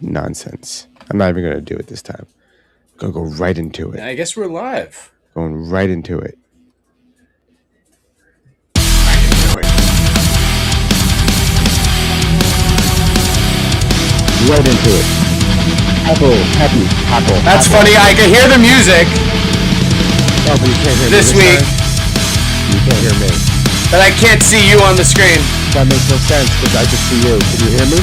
Nonsense. I'm not even going to do it this time. I'm going to go right into it. I guess we're live. Going right into it. Right into it. Happy. That's funny. I can hear the music Oh, but you can't hear this me week, time? You can't hear me. but I can't see you on the screen. That makes no sense because I just see you. Can you hear me?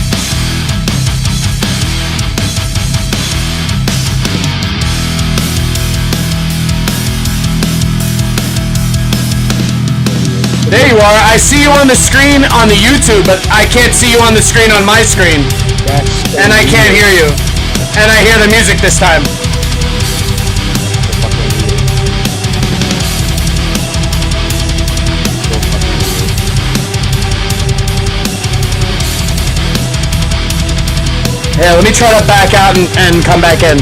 There you are. I see you on the screen on the YouTube, but I can't see you on the screen on my screen. And I can't hear you. And I hear the music this time. Yeah, let me try to back out and come back in.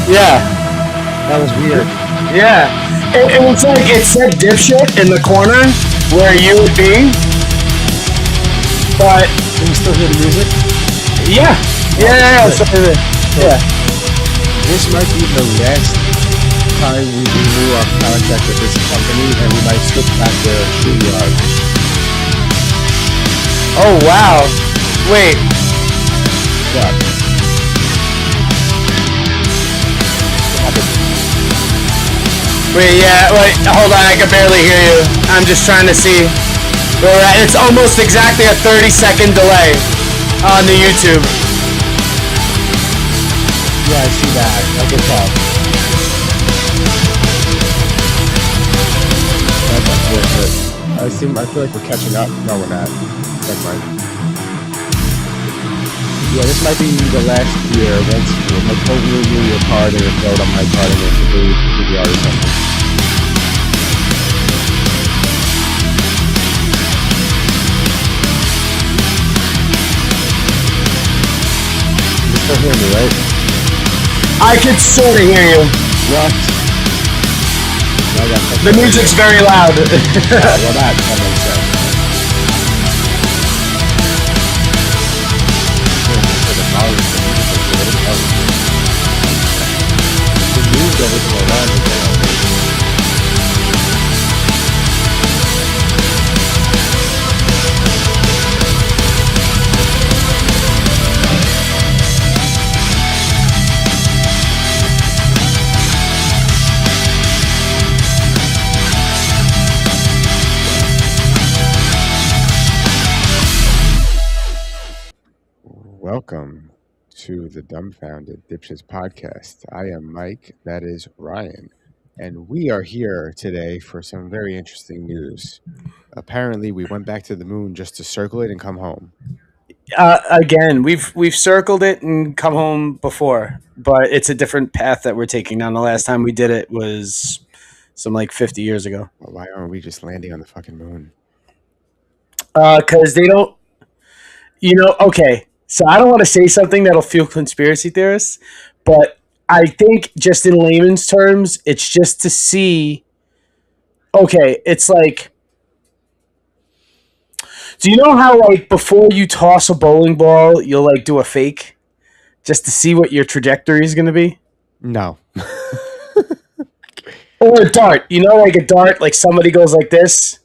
Yeah. That was weird. Yeah. It was like it said dipshit in the corner where you would be. But Can you still hear the music? yeah. Yeah. This might be the last time we renew our contract with this company, and we might switch back to StreamYard. Oh wow. Wait. What? Wait, yeah, wait, hold on, I can barely hear you. I'm just trying to see where we're at. It's almost exactly a 30-second delay on the YouTube. Yeah, I see that. I can tell. That's good. I feel like we're catching up. No, we're not. Never mind. Yeah, this might be the last year. Once I told you your card and it showed on my card and it's a BIBI or something. You still hear me, right? I could sort of hear you. What? The music's very loud. Well, that makes sense. We moved everything around again. Welcome to the Dumbfounded Dipshits podcast. I am Mike, that is Ryan, and we are here today for some very interesting news. Apparently, we went back to the moon just to circle it and come home. Again, we've circled it and come home before, but it's a different path that we're taking now. The last time we did it was some like 50 years ago. Well, why aren't we just landing on the fucking moon? Because they don't, okay. So I don't want to say something that'll feel conspiracy theorists, but I think just in layman's terms, it's just to see. Okay, it's like, do you know how like before you toss a bowling ball, you'll like do a fake just to see what your trajectory is going to be? No. Or a dart, like a dart, like somebody goes like this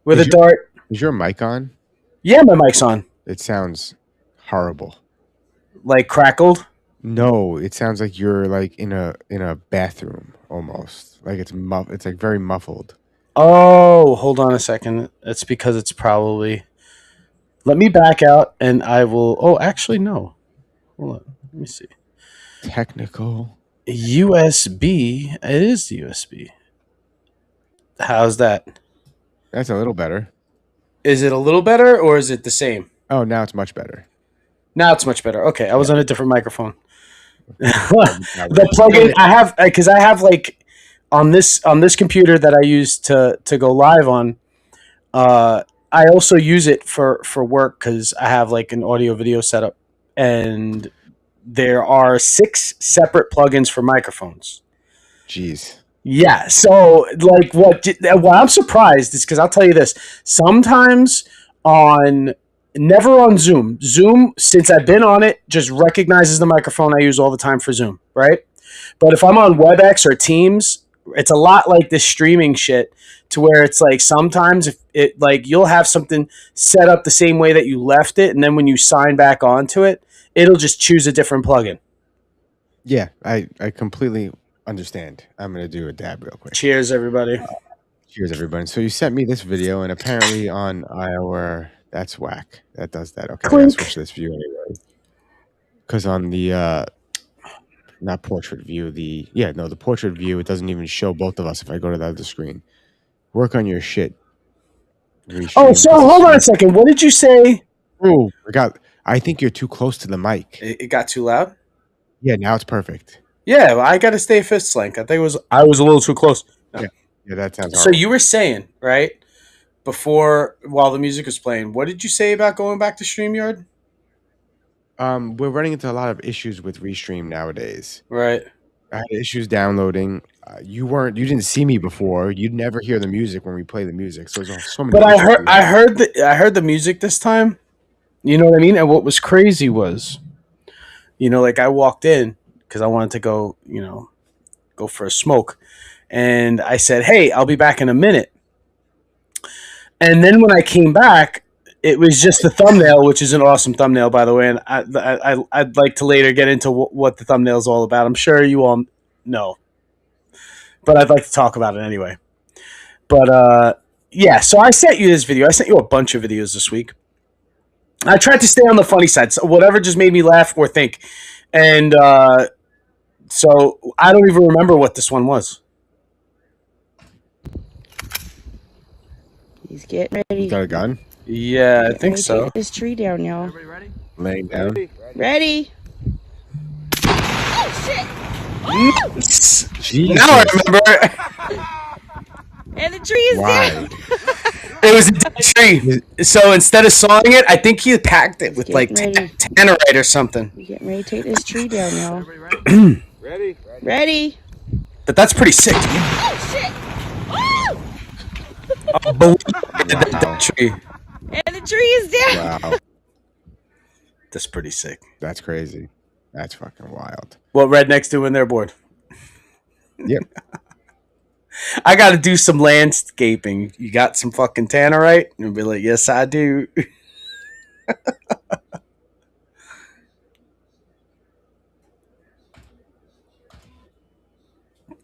with a dart. Is your mic on? Yeah, my mic's on. It sounds horrible. Like crackled? No, it sounds like you're like in a bathroom almost. Like it's like very muffled. Oh, hold on a second. It's because it's probably. Let me back out and I will. Oh, actually, no. Hold on. Let me see. Technical. USB. It is USB. How's that? That's a little better. Is it a little better or is it the same? Oh, now it's much better. Now it's much better. Okay, I was Yeah. on a different microphone. Now The we're killing plugin it. I have, because I have like on this computer that I use to go live on. Uh, I also use it for work because I have like an audio video setup, and there are 6 separate plugins for microphones. Jeez. Yeah, so like what I'm surprised is because I'll tell you this. Sometimes on never on Zoom. Zoom, since I've been on it, just recognizes the microphone I use all the time for Zoom, right? But if I'm on WebEx or Teams, it's a lot like this streaming shit to where it's like sometimes if it like you'll have something set up the same way that you left it, and then when you sign back onto it, it'll just choose a different plugin. Yeah, I completely understand. I'm gonna do a dab real quick. Cheers, everybody. Cheers, everybody. So you sent me this video, and apparently on our that's whack. That does that. Okay, I gotta switch Clink. this view anyway. Because on the not portrait view, the portrait view, it doesn't even show both of us if I go to the other screen. Work on your shit. Oh, Restream. so This is hold on a smooth. second. What did you say? Oh, I think you're too close to the mic. It got too loud. Yeah, now it's perfect. Yeah, well, I got to stay fist length. I think I was a little too close. No. Yeah, that sounds So horrible. you were saying, right, before while the music was playing, what did you say about going back to StreamYard? We're running into a lot of issues with Restream nowadays. Right. I had issues downloading. You didn't see me before. You'd never hear the music when we play the music. So there's so many But I issues heard we have. I heard the music this time. You know what I mean? And what was crazy was, like I walked in because I wanted to go, go for a smoke, and I said, "Hey, I'll be back in a minute." And then when I came back, it was just the thumbnail, which is an awesome thumbnail, by the way. And I'd like to later get into what the thumbnail is all about. I'm sure you all know, but I'd like to talk about it anyway. But yeah, so I sent you this video. I sent you a bunch of videos this week. I tried to stay on the funny side, so whatever just made me laugh or think. And so I don't even remember what this one was. He's getting ready. You got a gun? Yeah, I Getting think ready to so. Take this tree down, y'all. Everybody ready? Laying down. Ready? Oh shit! Jesus. Now I remember. And the tree is Why? down. It was a dead tree. So instead of sawing it, I think he packed it with like Getting ready. tannerite or something. We're getting ready to take this tree down, y'all. Everybody ready? Ready? But that's pretty sick. Dude. Oh shit! Oh! Wow. Tree. And the tree is down. Wow. That's pretty sick. That's crazy. That's fucking wild. What rednecks do when they're bored? Yep. I got to do some landscaping. You got some fucking tannerite? And you'll be like, yes, I do.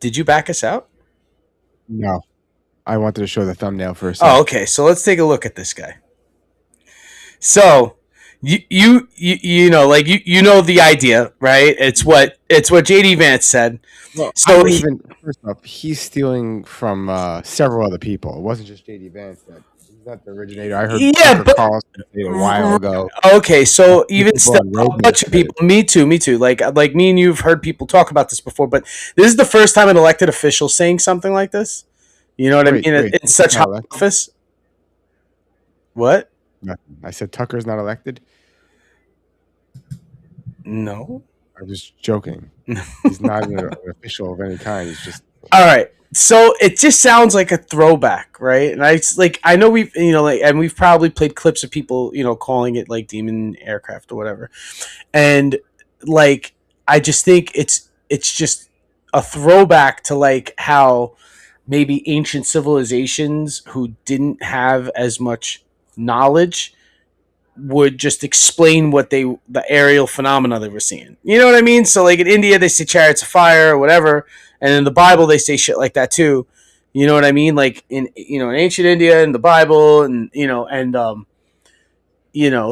Did you back us out? No. I wanted to show the thumbnail for a second. Oh, okay. So let's take a look at this guy. So you know, like you know the idea, right? It's what JD Vance said. Well, So first off, he's stealing from several other people. It wasn't just JD Vance. He's not the originator. I heard Yeah, Tucker but- Carlson say a while ago. Okay, so even People still, on Rogan a bunch of said it. people. Me too. Like me and you've heard people talk about this before, but this is the first time an elected official saying something like this. You know what I Wait, mean? wait, In such not high elected? office. What? Nothing. I said Tucker's not elected. No. I was joking. He's not an official of any kind. He's just All right. So it just sounds like a throwback, right? And I know we've and we've probably played clips of people, calling it like demon aircraft or whatever. And like I just think it's just a throwback to like how maybe ancient civilizations who didn't have as much knowledge would just explain the aerial phenomena they were seeing. You know what I mean? So like in India they say chariots of fire or whatever, and in the Bible they say shit like that too. You know what I mean? Like in ancient India and the Bible and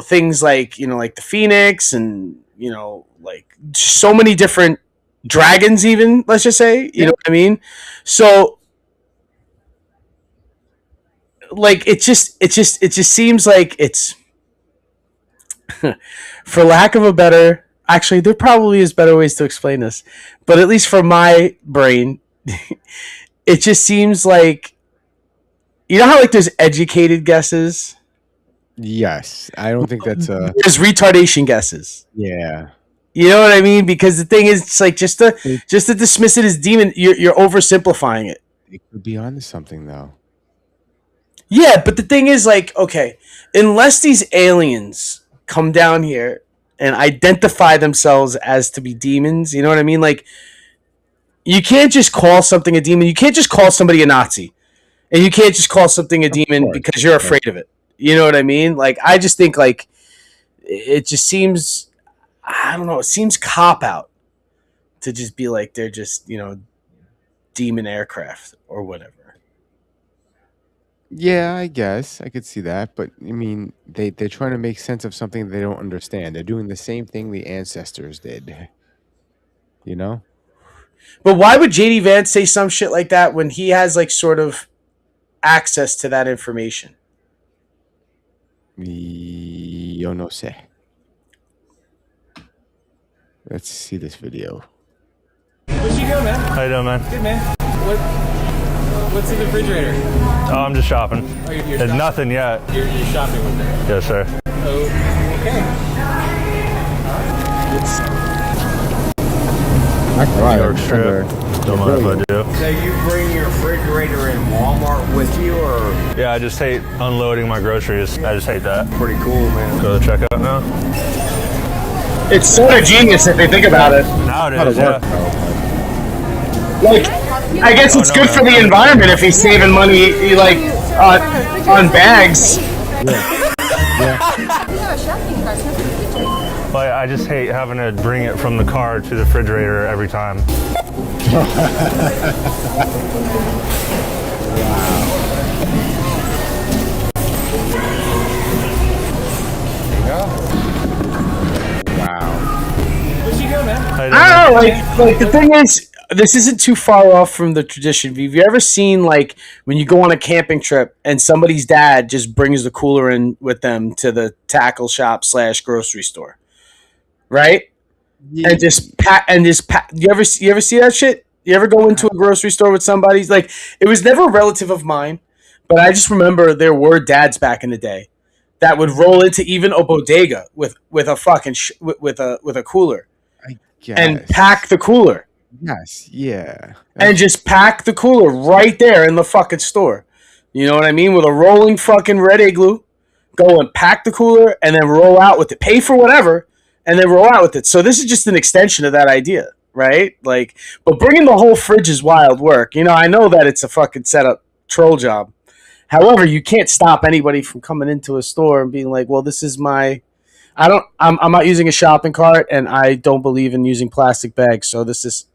things like like the phoenix and like so many different dragons even, let's just say, you know what I mean? So like it just seems like it's for lack of a better, actually there probably is better ways to explain this, but at least for my brain, it just seems like, you know how like there's educated guesses, Yes, I don't think that's a. there's retardation guesses. Yeah, You know what I mean? Because the thing is, it's like just it, to dismiss it as demon, you're oversimplifying it. it could be onto something though. Yeah, but the thing is, like, okay, unless these aliens come down here and identify themselves as to be demons, you know what I mean? Like, you can't just call something a demon. You can't just call somebody a Nazi, and you can't just call something a Of demon course, because you're but afraid of it. You know what I mean? Like, I just think like it just seems, I don't know, it seems cop out to just be like they're just, demon aircraft or whatever. yeah, I guess I could see that. But I mean, they're trying to make sense of something they don't understand. They're doing the same thing the ancestors did. You know? But why would JD Vance say some shit like that when he has like sort of access to that information? Yo no sé. Let's see this video. What you doing, man? How you doing, man? Good, man. What's in the refrigerator? Oh, I'm just shopping. Oh, you're There's shopping. nothing yet. You're shopping with me. Yes, sir. Oh, okay. Not gonna lie, York they're strip. Don't mind if I do. So you bring your refrigerator in Walmart with you, or Yeah, I just hate unloading my groceries. I just hate that. pretty cool, man? Go to the checkout now? It's sort of genius if they think about it. Now it How to is, work yeah. though. Like, I guess it's good for the environment if he's saving money, like on bags. But I just hate having to bring it from the car to the refrigerator every time. Wow. What you doing, man? How you doing, I man? don't know, like the thing is, this isn't too far off from the tradition. Have you ever seen like when you go on a camping trip and somebody's dad just brings the cooler in with them to the tackle shop / grocery store, right? Yeah. And just pack. You ever see that shit? You ever go into a grocery store with somebody's like? It was never a relative of mine, but I just remember there were dads back in the day that would roll into even a bodega with a fucking with a cooler I guess. and pack the cooler. Yes. Yeah. And just pack the cooler right there in the fucking store. You know what I mean? With a rolling fucking red igloo. Go and pack the cooler and then roll out with it. Pay for whatever and then roll out with it. So this is just an extension of that idea, right? Like, but bringing the whole fridge is wild work. I know that it's a fucking setup troll job. However, you can't stop anybody from coming into a store and being like, well, this is my... I'm not using a shopping cart and I don't believe in using plastic bags. So this is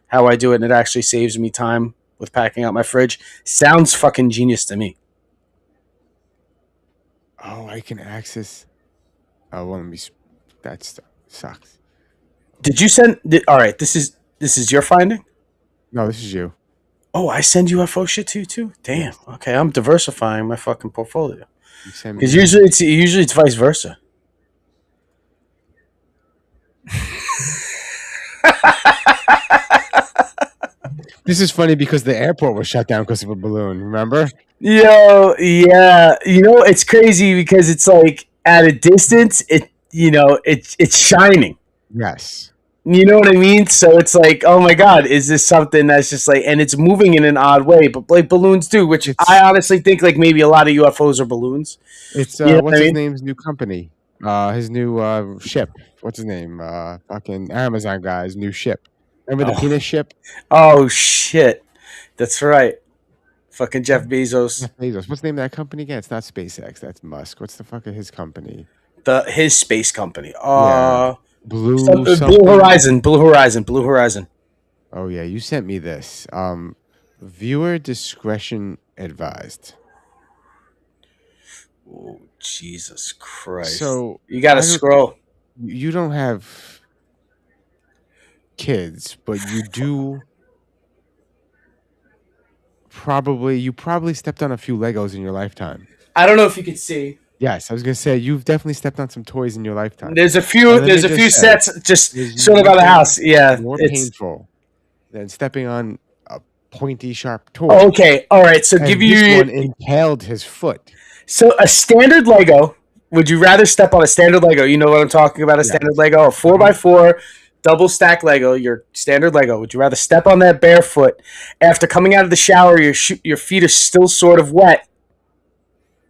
how I do it, and it actually saves me time with packing out my fridge. Sounds fucking genius to me. Oh, I can access. Oh, well, let me. That sucks. Did you send? All right, this is your finding. No, this is you. Oh, I send UFO shit to you too. Damn. Yes. Okay, I'm diversifying my fucking portfolio. You sent me. Because usually it's vice versa. This is funny because the airport was shut down because of a balloon. Remember? Yo, yeah. It's crazy because it's like at a distance, it's shining. Yes. You know what I mean? So it's like, oh my God, is this something that's just like, and it's moving in an odd way, but like balloons do, which I honestly think like maybe a lot of UFOs are balloons. It's You know what's what I his mean? name's new company? His new ship. What's his name? Fucking Amazon guy's new ship. Remember the penis ship? Oh shit, that's right. Fucking Jeff Bezos. Jeff Bezos. What's the name of that company again? It's not SpaceX. That's Musk. What's the fuck of his company? His space company. Blue Blue Horizon. Blue Horizon. Blue Horizon. Oh yeah, you sent me this. Viewer discretion advised. Oh Jesus Christ! So you got to scroll. You don't have kids, but you do you probably stepped on a few Legos in your lifetime. I don't know if you could see. Yes, I was gonna say you've definitely stepped on some toys in your lifetime. There's a few. There's a few sets just sort of by the house. Yeah, more it's painful than stepping on a pointy, sharp toy. Oh, okay. All right. So And give this you one impaled his foot. so a standard Lego. Would you rather step on a standard Lego? You know what I'm talking about? A standard Lego, a 4x4 double stack Lego, your standard Lego. Would you rather step on that barefoot after coming out of the shower? Your feet are still sort of wet,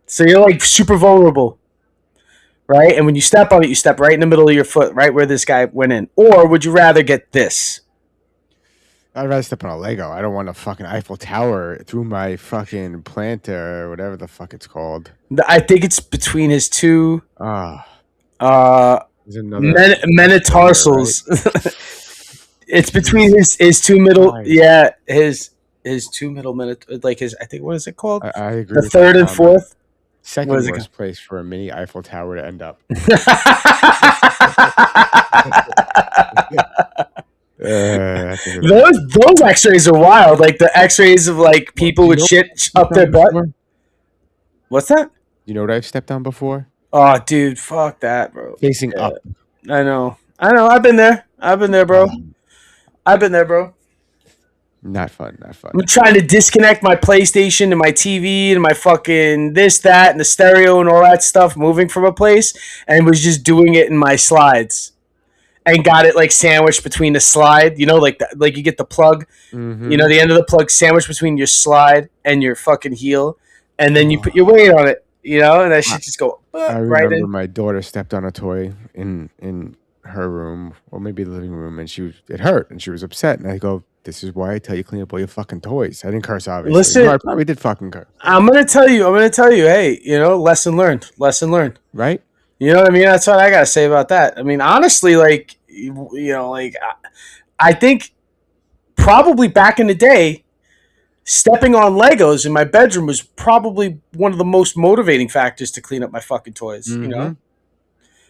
so you're like super vulnerable. Right? And when you step on it, you step right in the middle of your foot, right where this guy went in. Or would you rather get this? I'd rather step on a Lego. I don't want a fucking Eiffel Tower through my fucking planter or whatever the fuck it's called. I think it's between his two There's another metatarsals. Right? It's between his two middle, Nice. his two middle like his. I think what is it called? I agree. The with third that and comment. fourth. Second What is it worst place for a mini Eiffel Tower to end up. That's a good one. Those X-rays are wild. Like the X-rays of like people with shit up their butt. Before? What's that? You know what I've stepped on before? Oh, dude, fuck that, bro. Facing up. I know. I've been there, bro. I've been there, bro. Not fun. Not fun. I'm trying to disconnect my PlayStation and my TV and my fucking this, that, and the stereo and all that stuff moving from a place, and was just doing it in my slides, and got it like sandwiched between the slide. You know, like you get the plug. Mm-hmm. You know, the end of the plug sandwiched between your slide and your fucking heel, and then you put your weight on it. You know, and that shit just go I right remember in. my daughter stepped on a toy in her room, or maybe the living room, and it hurt, and she was upset. And I go, "This is why I tell you clean up all your fucking toys." I didn't curse, obviously. Listen, No, I probably did fucking curse. I'm gonna tell you. Hey, you know, lesson learned. Right? You know what I mean? That's what I gotta say about that. I mean, honestly, like, you know, like, I think probably back in the day, stepping on Legos in my bedroom was probably one of the most motivating factors to clean up my fucking toys. You know,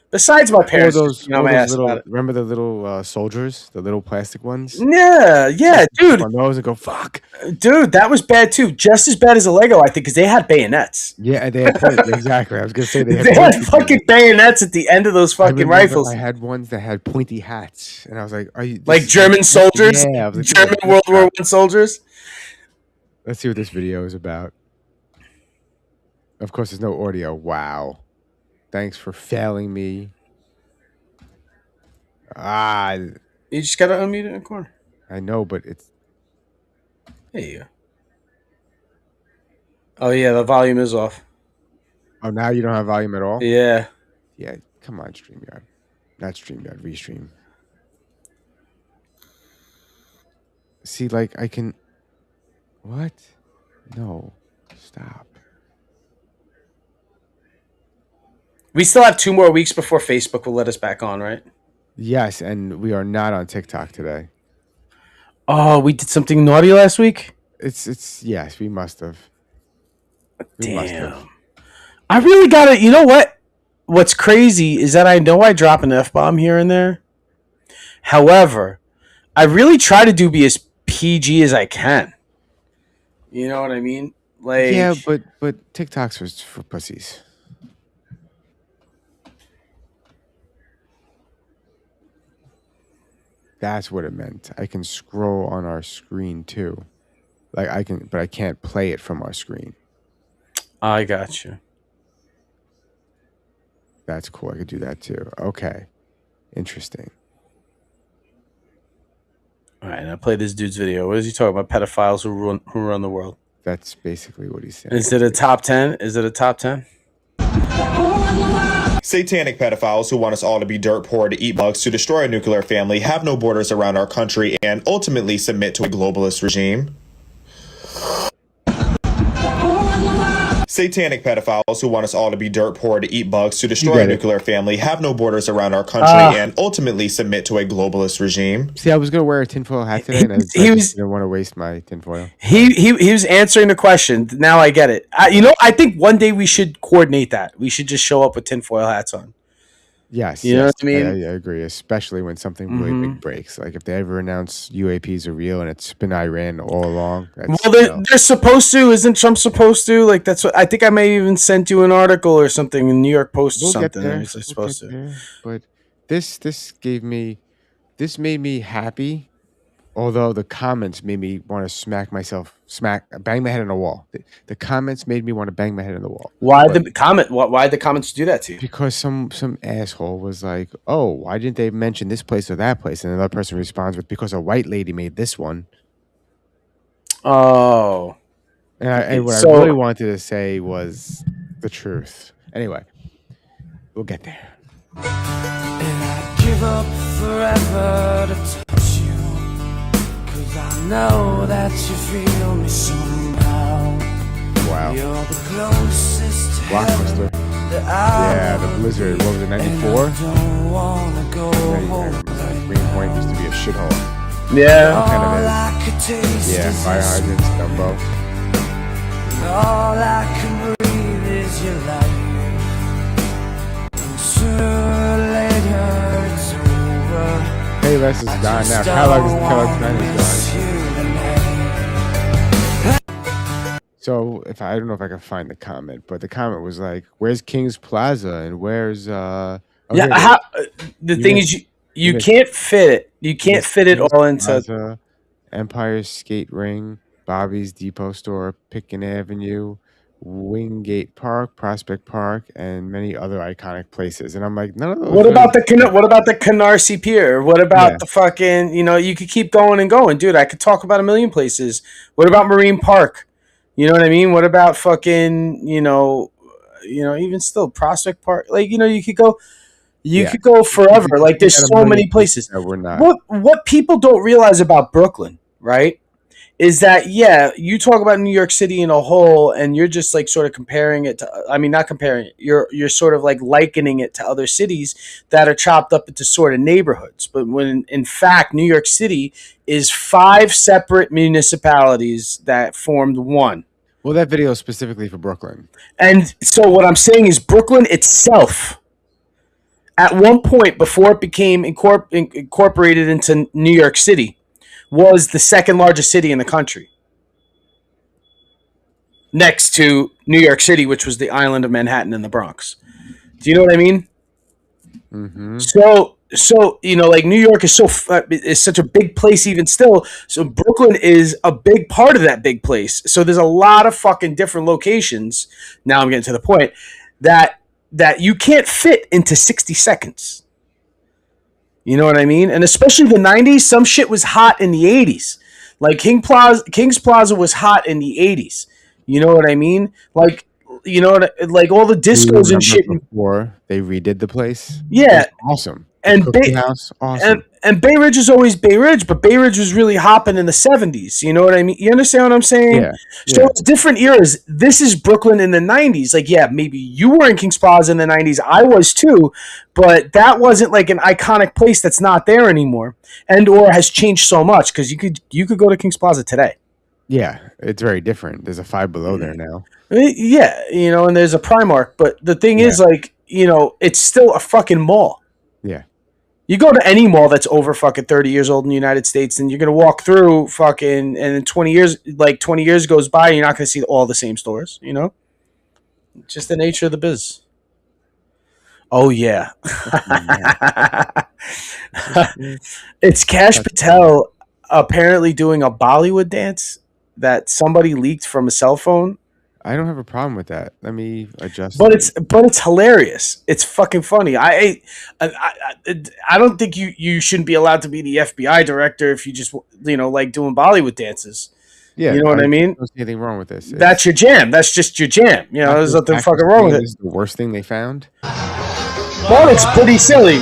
besides my parents, those my ass little, about it. remember the little soldiers, the little plastic ones? Yeah, dude, On those and go, fuck. dude, that was bad too. Just as bad as a Lego, I think, because they had bayonets. Yeah, they had points. Exactly. I was gonna say they had, They had pointy fucking bayonets at the end of those I fucking remember rifles, I had ones that had pointy hats, and I was like, "Are you like German soldiers, Yeah, I was like, German "Oh, World War I soldiers. Let's see what this video is about. Of course, there's no audio. Wow. Thanks for failing me. You just gotta unmute it in the corner. I know, but it's There you go. Oh yeah, the volume is off. oh now you don't have volume at all. Yeah. Yeah, come on, StreamYard. Not StreamYard, Restream. See, like I can. What? No, stop. We still have 2 more weeks before Facebook will let us back on, right? Yes, and we are not on TikTok today. Oh, we did something naughty last week? It's yes, we must have. We must have. Damn. I really gotta, you know what? What's crazy is that I know I drop an F-bomb here and there. However, I really try to be as PG as I can. You know what I mean? Like, Yeah, but TikTok's was for pussies. That's what it meant. I can scroll on our screen too. Like I can, but I can't play it from our screen. I got you. That's cool. I could do that too. Okay. Interesting. All right, now play this dude's video. What is he talking about? Pedophiles who run the world. That's basically what he's saying. Is it a top 10? Is it a top 10? Satanic pedophiles who want us all to be dirt poor, to eat bugs, to destroy a nuclear family, have no borders around our country, and ultimately submit to a globalist regime. Satanic pedophiles who want us all to be dirt poor, to eat bugs, to destroy a nuclear family, have no borders around our country, and ultimately submit to a globalist regime. See, I was gonna wear a tinfoil hat today, and I didn't want to waste my tinfoil. He was answering the question. Now I get it. I think one day we should coordinate that. We should just show up with tinfoil hats on. Yes, You know yes, what I mean? I agree, especially when something really big breaks. Like if they ever announce UAPs are real and it's been Iran all along, that's Well, they're supposed to. Isn't Trump supposed to? Like that's what I think. I may even sent you an article or something in New York Post or we'll get something. there. It's like We'll get supposed to. there. But this made me happy. Although the comments made me want to bang my head on the wall. The comments made me want to bang my head on the wall. Why the comment? Why the comments do that to you? Because some asshole was like, "Oh, why didn't they mention this place or that place?" And another person responds with, "Because a white lady made this one." Oh, And what I So- really wanted to say was the truth. Anyway, we'll get there. Give up forever to touch you, 'cause I know that you feel me somehow. Wow. You're the closest to Blockbuster. heaven that I Yeah, the Blizzard. What was it, 94? don't wanna go home. Greenpoint used to be a shithole. yeah. All kind of is. I could taste Yeah, is fire your hydrants, Dumbo. smell. All I can breathe is your light. And sooner or later it's over. Payless is gone now. Kellogg's Man is gone. So I don't know if I can find the comment, but the comment was like, "Where's King's Plaza and where's Yeah. here it is. How, the You thing missed- is, you missed- can't fit it. You can't King's fit it all into. Plaza, Empire Skate Ring, Bobby's Depot Store, Pitkin Avenue, Wingate Park, Prospect Park, and many other iconic places." And I'm like, none of those. What about the Canarsie Pier? What about Yeah. the fucking? You could keep going and going, dude. I could talk about a million places. What about Marine Park? You know what I mean? What about fucking? Even still Prospect Park. Like you could go. You Yeah. could go forever. You Like could there's get a so million many places. that we're not. What people don't realize about Brooklyn, right? Is that you talk about New York City in a whole, and you're just like sort of comparing it to. I mean, not comparing it. You're sort of like likening it to other cities that are chopped up into sort of neighborhoods. But when in fact New York City is 5 separate municipalities that formed one. Well, that video is specifically for Brooklyn. And so what I'm saying is Brooklyn itself, at one point before it became incorporated into New York City, was the second largest city in the country, next to New York City, which was the island of Manhattan and the Bronx. Do you know what I mean? Mm-hmm. So like New York is is such a big place even still. So Brooklyn is a big part of that big place. So there's a lot of fucking different locations. Now I'm getting to the point that you can't fit into 60 seconds. You know what I mean? And especially the 90s, some shit was hot in the 80s. Like King's Plaza was hot in the 80s. You know what I mean? Like, like all the discos and shit. Before they redid the place. Yeah. It was awesome. And Cookie House, awesome. and Bay Ridge is always Bay Ridge, but Bay Ridge was really hopping in the 70s. You know what I mean? You understand what I'm saying? Yeah. So it's different eras. This is Brooklyn in the 90s. Like, yeah, maybe you were in King's Plaza in the 90s. I was too. But that wasn't like an iconic place that's not there anymore and or has changed so much because you could go to King's Plaza today. Yeah, it's very different. There's a Five Below there now. Yeah, and there's a Primark. But the thing is, like, it's still a fucking mall. Yeah. You go to any mall that's over fucking 30 years old in the United States, and you're going to walk through fucking, and in 20 years goes by, and you're not going to see all the same stores, It's just the nature of the biz. Oh, yeah. It's Kash Patel apparently doing a Bollywood dance that somebody leaked from a cell phone. I don't have a problem with that. Let me adjust. But it's hilarious. It's fucking funny. I don't think you shouldn't be allowed to be the FBI director if you just like doing Bollywood dances. Yeah, you know what I mean. Don't see anything wrong with this. That's your jam. That's just your jam. There's nothing fucking wrong with it. Is the worst thing they found. Well, it's pretty silly.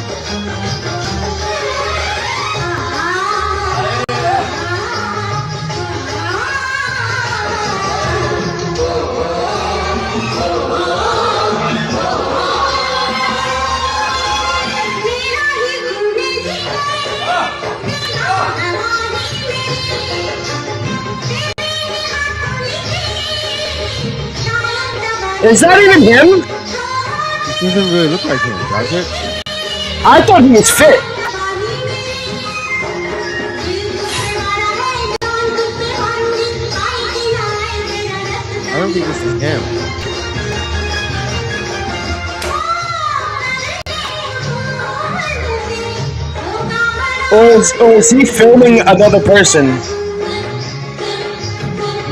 Is that even him? It doesn't really look like him, does it? I thought he was fit. I don't think this is him. Or is he filming another person? Yeah,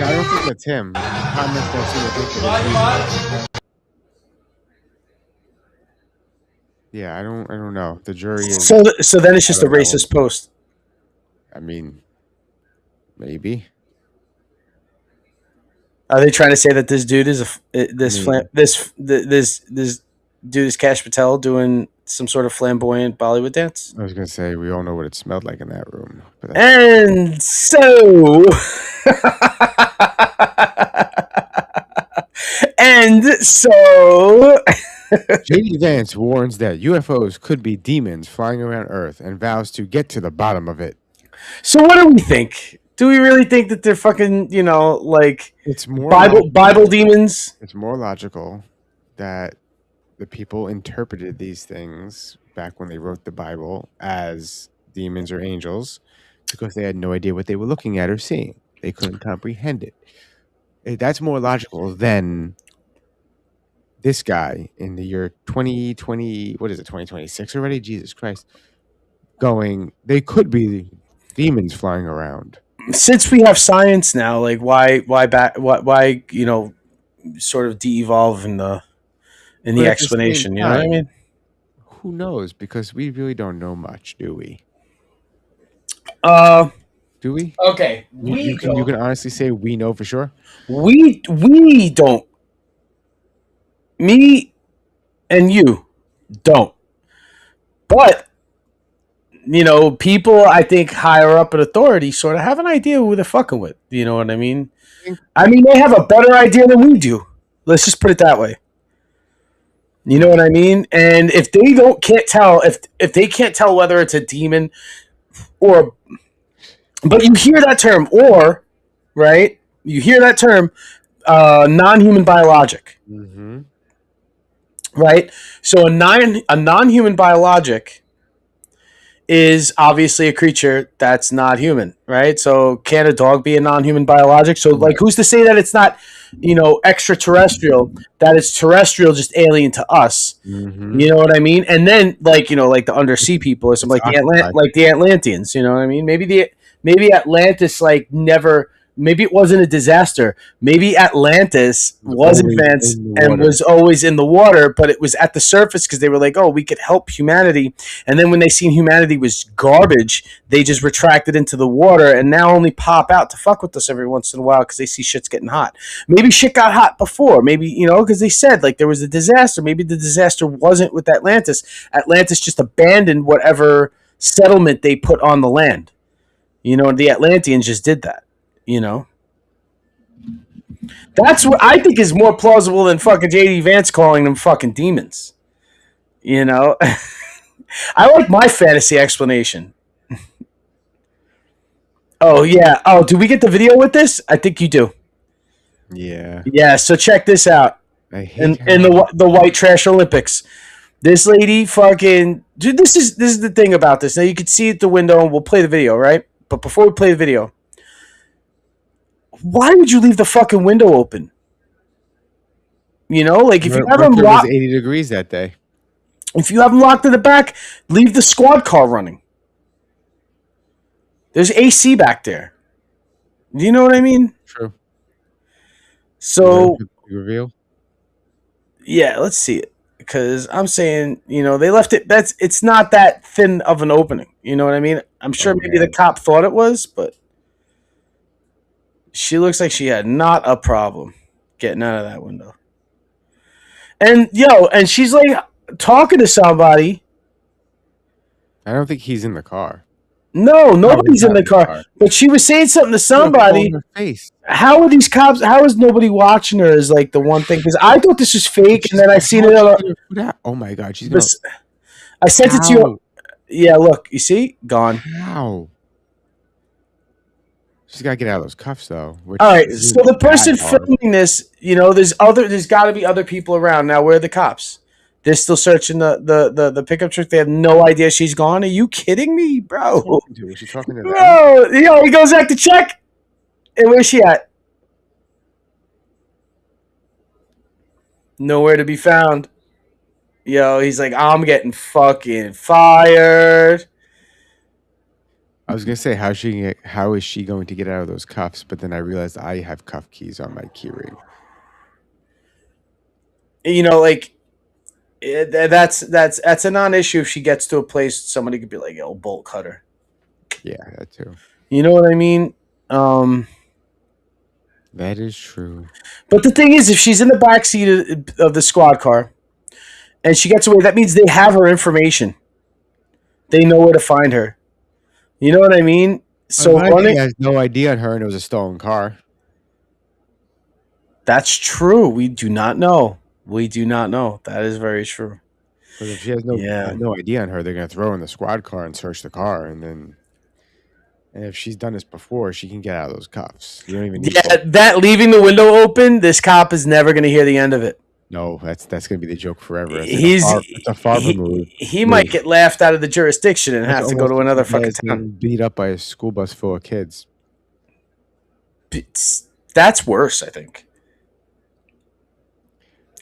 I don't think that's him. Comments don't seem to think that it's him. Yeah, I don't know. The jury is. So then it's just a I don't know. racist post. I mean, maybe. Are they trying to say that this dude is this dude is Kash Patel doing some sort of flamboyant Bollywood dance? I was gonna say we all know what it smelled like in that room. But And so J.D. Vance warns that UFOs could be demons flying around Earth and vows to get to the bottom of it. So what do we think? Do we really think that they're fucking, like It's more Bible demons? It's more logical that the people interpreted these things back when they wrote the Bible as demons or angels because they had no idea what they were looking at or seeing. They couldn't comprehend it. That's more logical than this guy in the year 2020, what is it, 2026 already? Jesus Christ. They could be demons flying around. Since we have science now, like why sort of de-evolve in the explanation, you know what I mean? Who knows? Because we really don't know much, do we? Do we? Okay. You can honestly say we know for sure? We don't. Me and you don't. But people I think higher up in authority sort of have an idea who they're fucking with. You know what I mean? I mean, they have a better idea than we do. Let's just put it that way. You know what I mean? And if they can't tell, if they can't tell whether it's a demon but you hear that term, right? You hear that term, non-human biologic. Mm-hmm. Right? So a non-human biologic is obviously a creature that's not human, right? So can a dog be a non-human biologic? So like, who's to say that it's not, extraterrestrial, that it's terrestrial, just alien to us? Mm-hmm. You know what I mean? And then like the undersea people or something like the Atlanteans, you know what I mean? Maybe Atlantis maybe it wasn't a disaster. Maybe Atlantis was advanced and was always in the water, but it was at the surface because they were like, oh, we could help humanity. And then when they seen humanity was garbage, they just retracted into the water and now only pop out to fuck with us every once in a while because they see shit's getting hot. Maybe shit got hot before. Maybe, because they said like there was a disaster. Maybe the disaster wasn't with Atlantis. Atlantis just abandoned whatever settlement they put on the land. The Atlanteans just did that. That's what I think is more plausible than fucking J.D. Vance calling them fucking demons. I like my fantasy explanation. Oh, yeah. Oh, do we get the video with this? I think you do. Yeah. Yeah, so check this out. I hate in the white trash Olympics. This lady fucking... Dude, this is the thing about this. Now, you can see at the window, and we'll play the video, right? But before we play the video... Why would you leave the fucking window open? Like if you have them locked, 80 degrees that day. If you have them locked in the back, leave the squad car running. There's AC back there. Do you know what I mean? True. So reveal. Yeah, let's see it because I'm saying they left it. It's not that thin of an opening. You know what I mean? I'm sure maybe the cop thought it was, but. She looks like she had not a problem getting out of that window. And she's like talking to somebody. I don't think he's in the car. No, nobody's in the car. But she was saying something to somebody. Her face. How are these cops? How is nobody watching her? Is like the one thing because I thought this was fake, and then I seen it. Oh my god, she's gonna. I sent it to you. Yeah, look, you see, gone. How? She's got to get out of those cuffs, though. All right, so the person filming this, there's got to be other people around. Now, where are the cops? They're still searching the pickup truck. They have no idea she's gone. Are you kidding me, bro? Was she talking to them? Bro, he goes back to check. And where's she at? Nowhere to be found. He's like, I'm getting fucking fired. I was gonna say how is she going to get out of those cuffs? But then I realized I have cuff keys on my keyring. That's a non-issue if she gets to a place somebody could be like, yo, bolt cutter. Yeah, that too. You know what I mean? That is true. But the thing is, if she's in the backseat of the squad car and she gets away, that means they have her information. They know where to find her. You know what I mean? So running has no ID on her, and it was a stolen car. That's true. We do not know. That is very true. Because if she has no ID on her, they're going to throw her in the squad car and search the car, and if she's done this before, she can get out of those cuffs. You don't even need that leaving the window open. This cop is never going to hear the end of it. No, that's going to be the joke forever. It's a far removed. He might get laughed out of the jurisdiction and have to go to another fucking town. Beat up by a school bus full of kids. That's worse, I think.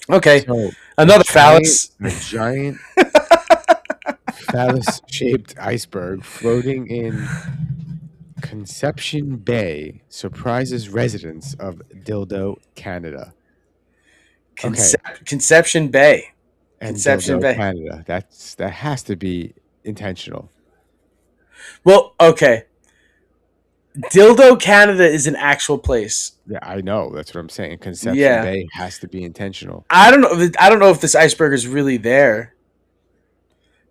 Okay, so another phallus. A giant phallus-shaped iceberg floating in Conception Bay surprises residents of Dildo, Canada. Conception Bay. And Conception Bay, Canada. That has to be intentional. Well, okay. Dildo, Canada is an actual place. Yeah, I know. That's what I'm saying. Conception Bay has to be intentional. I don't know if this iceberg is really there,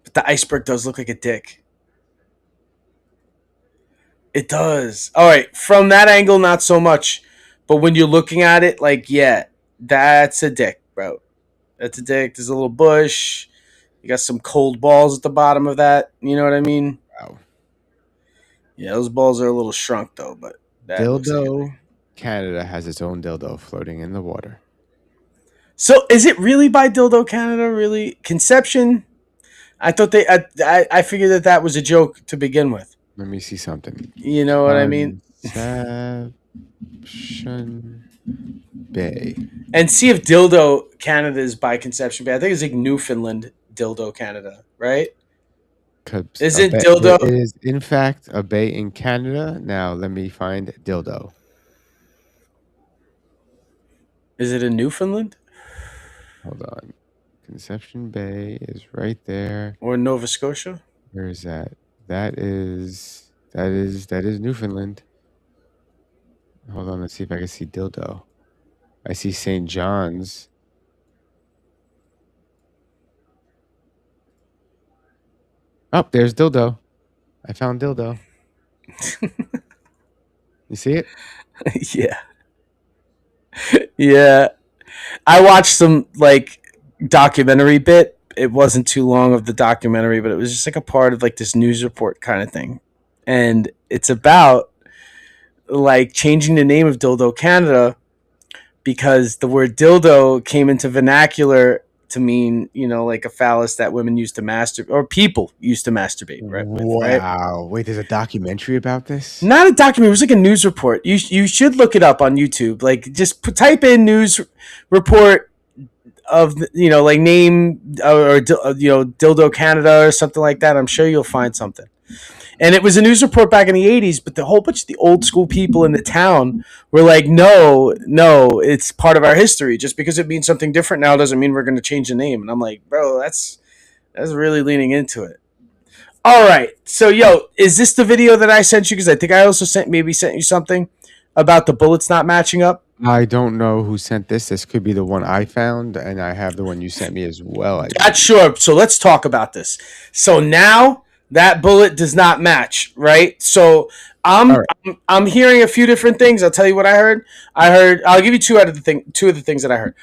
but the iceberg does look like a dick. It does. All right, from that angle, not so much, but when you're looking at it, that's a dick, bro. That's a dick. There's a little bush. You got some cold balls at the bottom of that. You know what I mean? Wow. Yeah, those balls are a little shrunk, though. But Dildo, Canada has its own dildo floating in the water. So is it really by Dildo, Canada? Really? Conception? I thought I figured that was a joke to begin with. Let me see something. You know what I mean? Conception Bay. And see if Dildo, Canada is by Conception Bay. I think it's like Newfoundland, Dildo, Canada, right? Isn't Dildo? It is, in fact, a bay in Canada. Now, let me find Dildo. Is it in Newfoundland? Hold on. Conception Bay is right there. Or Nova Scotia? Where is that? That is Newfoundland. Hold on, let's see if I can see Dildo. I see St. John's. Oh, there's Dildo. I found Dildo. You see it? Yeah. Yeah. I watched some documentary bit. It wasn't too long of the documentary, but it was just a part of this news report kind of thing. And it's about changing the name of Dildo Canada because the word dildo came into vernacular to mean, a phallus that women used to masturbate or people used to masturbate. Right? Wow. Wait, there's a documentary about this? Not a documentary. It was a news report. You should look it up on YouTube. Just type in news report of name or Dildo Canada or something like that. I'm sure you'll find something. And it was a news report back in the 80s, but the whole bunch of the old school people in the town were like, no, it's part of our history. Just because it means something different now doesn't mean we're going to change the name. And I'm like, bro, that's really leaning into it. All right. So, is this the video that I sent you? Because I think I also sent you something about the bullets not matching up. I don't know who sent this. This could be the one I found, and I have the one you sent me as well. That's sure. So let's talk about this. So now that bullet does not match, right? So I'm hearing a few different things. I'll tell you what I heard. I'll give you two of the things that I heard.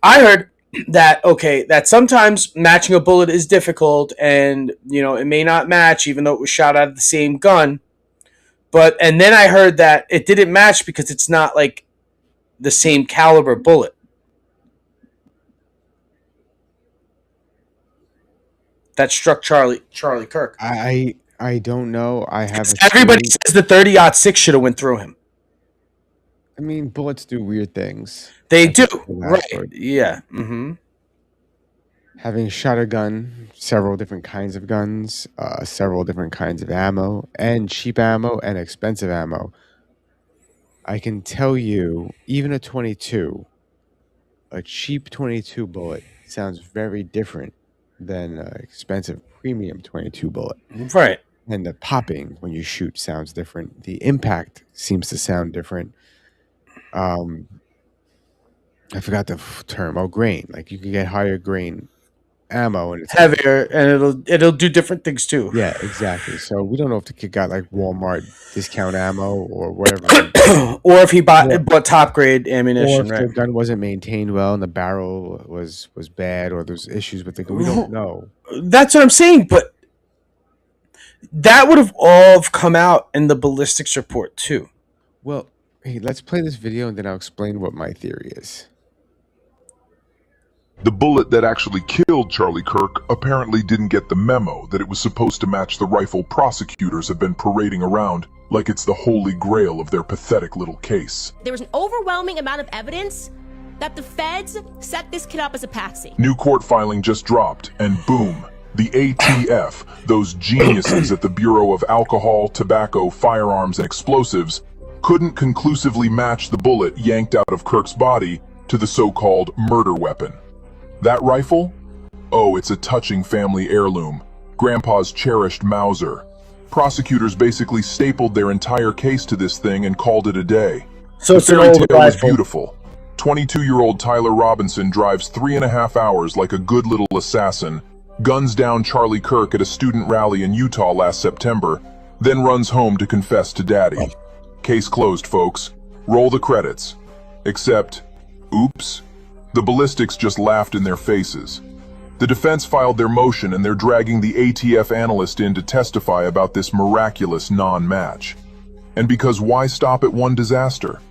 I heard that sometimes matching a bullet is difficult, and it may not match even though it was shot out of the same gun. And then I heard that it didn't match because it's not the same caliber bullet. that struck Charlie Kirk? I don't know. I have a Everybody theory. says the 30-06 should have went through him. I mean, bullets do weird things. They do, Right? Yeah. Mm-hmm. Having shot a gun, several different kinds of guns, several different kinds of ammo, and cheap ammo and expensive ammo. I can tell you, even a cheap 22 bullet sounds very different than an expensive premium 22 bullet. Right. And the popping when you shoot sounds different. The impact seems to sound different. I forgot the term. Oh, grain. Like you can get higher grain ammo and it's heavier, and it'll do different things too. Yeah, exactly. So we don't know if the kid got like Walmart discount ammo or whatever, or if he bought top grade ammunition. Or if the gun wasn't maintained well and the barrel was bad, or there's issues with the gun. We don't know. That's what I'm saying, but that would have all come out in the ballistics report too. Well, hey, let's play this video and then I'll explain what my theory is. The bullet that actually killed Charlie Kirk apparently didn't get the memo that it was supposed to match the rifle prosecutors have been parading around like it's the holy grail of their pathetic little case. There was an overwhelming amount of evidence that the feds set this kid up as a patsy. New court filing just dropped, and boom, the ATF, those geniuses at the Bureau of Alcohol, Tobacco, Firearms, and Explosives, couldn't conclusively match the bullet yanked out of Kirk's body to the so-called murder weapon. That rifle? Oh, it's a touching family heirloom. Grandpa's cherished Mauser. Prosecutors basically stapled their entire case to this thing and called it a day. So it's an old rifle. Was beautiful. 22-year-old Tyler Robinson drives 3.5 hours like a good little assassin, guns down Charlie Kirk at a student rally in Utah last September, then runs home to confess to Daddy. Case closed, folks. Roll the credits. Except, oops. The ballistics just laughed in their faces. The defense filed their motion and they're dragging the ATF analyst in to testify about this miraculous non-match. And because why stop at one disaster?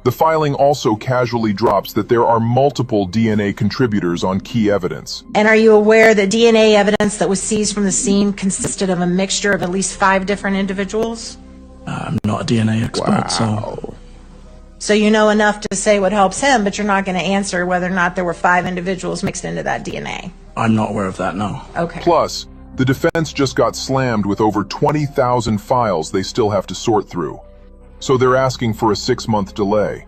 The filing also casually drops that there are multiple DNA contributors on key evidence. And are you aware that DNA evidence that was seized from the scene consisted of a mixture of at least 5 different individuals? I'm not a DNA expert, So you know enough to say what helps him, but you're not going to answer whether or not there were 5 individuals mixed into that DNA. I'm not aware of that, no. Okay. Plus, the defense just got slammed with over 20,000 files they still have to sort through. So they're asking for a 6-month delay.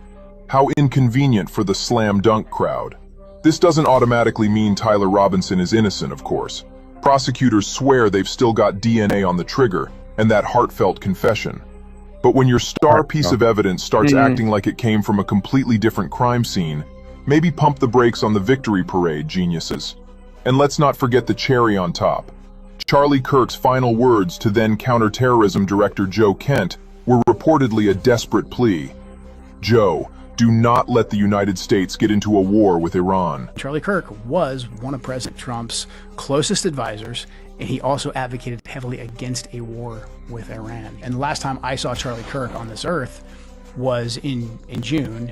How inconvenient for the slam dunk crowd. This doesn't automatically mean Tyler Robinson is innocent, of course. Prosecutors swear they've still got DNA on the trigger and that heartfelt confession. But when your star piece of evidence starts acting like it came from a completely different crime scene, maybe pump the brakes on the victory parade, geniuses. And let's not forget the cherry on top. Charlie Kirk's final words to then counterterrorism director Joe Kent were reportedly a desperate plea. Joe, do not let the United States get into a war with Iran. Charlie Kirk was one of President Trump's closest advisors, and he also advocated heavily against a war with Iran. And the last time I saw Charlie Kirk on this earth was in June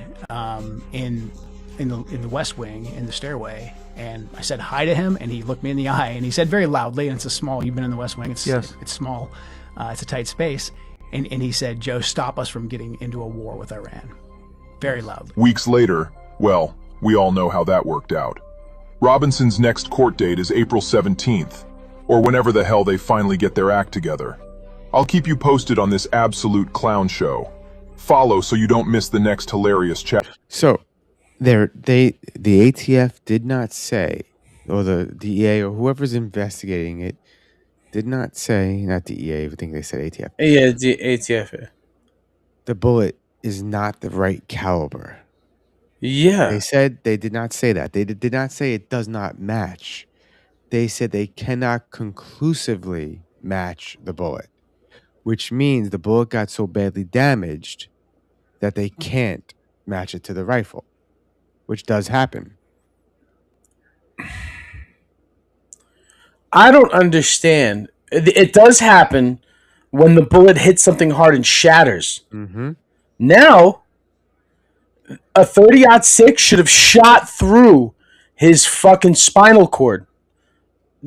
in the West Wing, in the stairway, and I said hi to him, and he looked me in the eye, and he said very loudly, and it's a small, you've been in the West Wing, it's small, it's a tight space, and he said, Joe, stop us from getting into a war with Iran. Very loudly. Weeks later, well, we all know how that worked out. Robinson's next court date is April 17th, or whenever the hell they finally get their act together. I'll keep you posted on this absolute clown show. Follow so you don't miss the next hilarious chat. So, the ATF did not say, or the DEA or whoever's investigating it, did not say, not DEA, I think they said ATF. Yeah, the ATF. The bullet is not the right caliber. Yeah. They did not say that. They did not say it does not match. They said they cannot conclusively match the bullet, which means the bullet got so badly damaged that they can't match it to the rifle, which does happen. I don't understand. It does happen when the bullet hits something hard and shatters. Mm-hmm. Now, a 30-06 should have shot through his fucking spinal cord.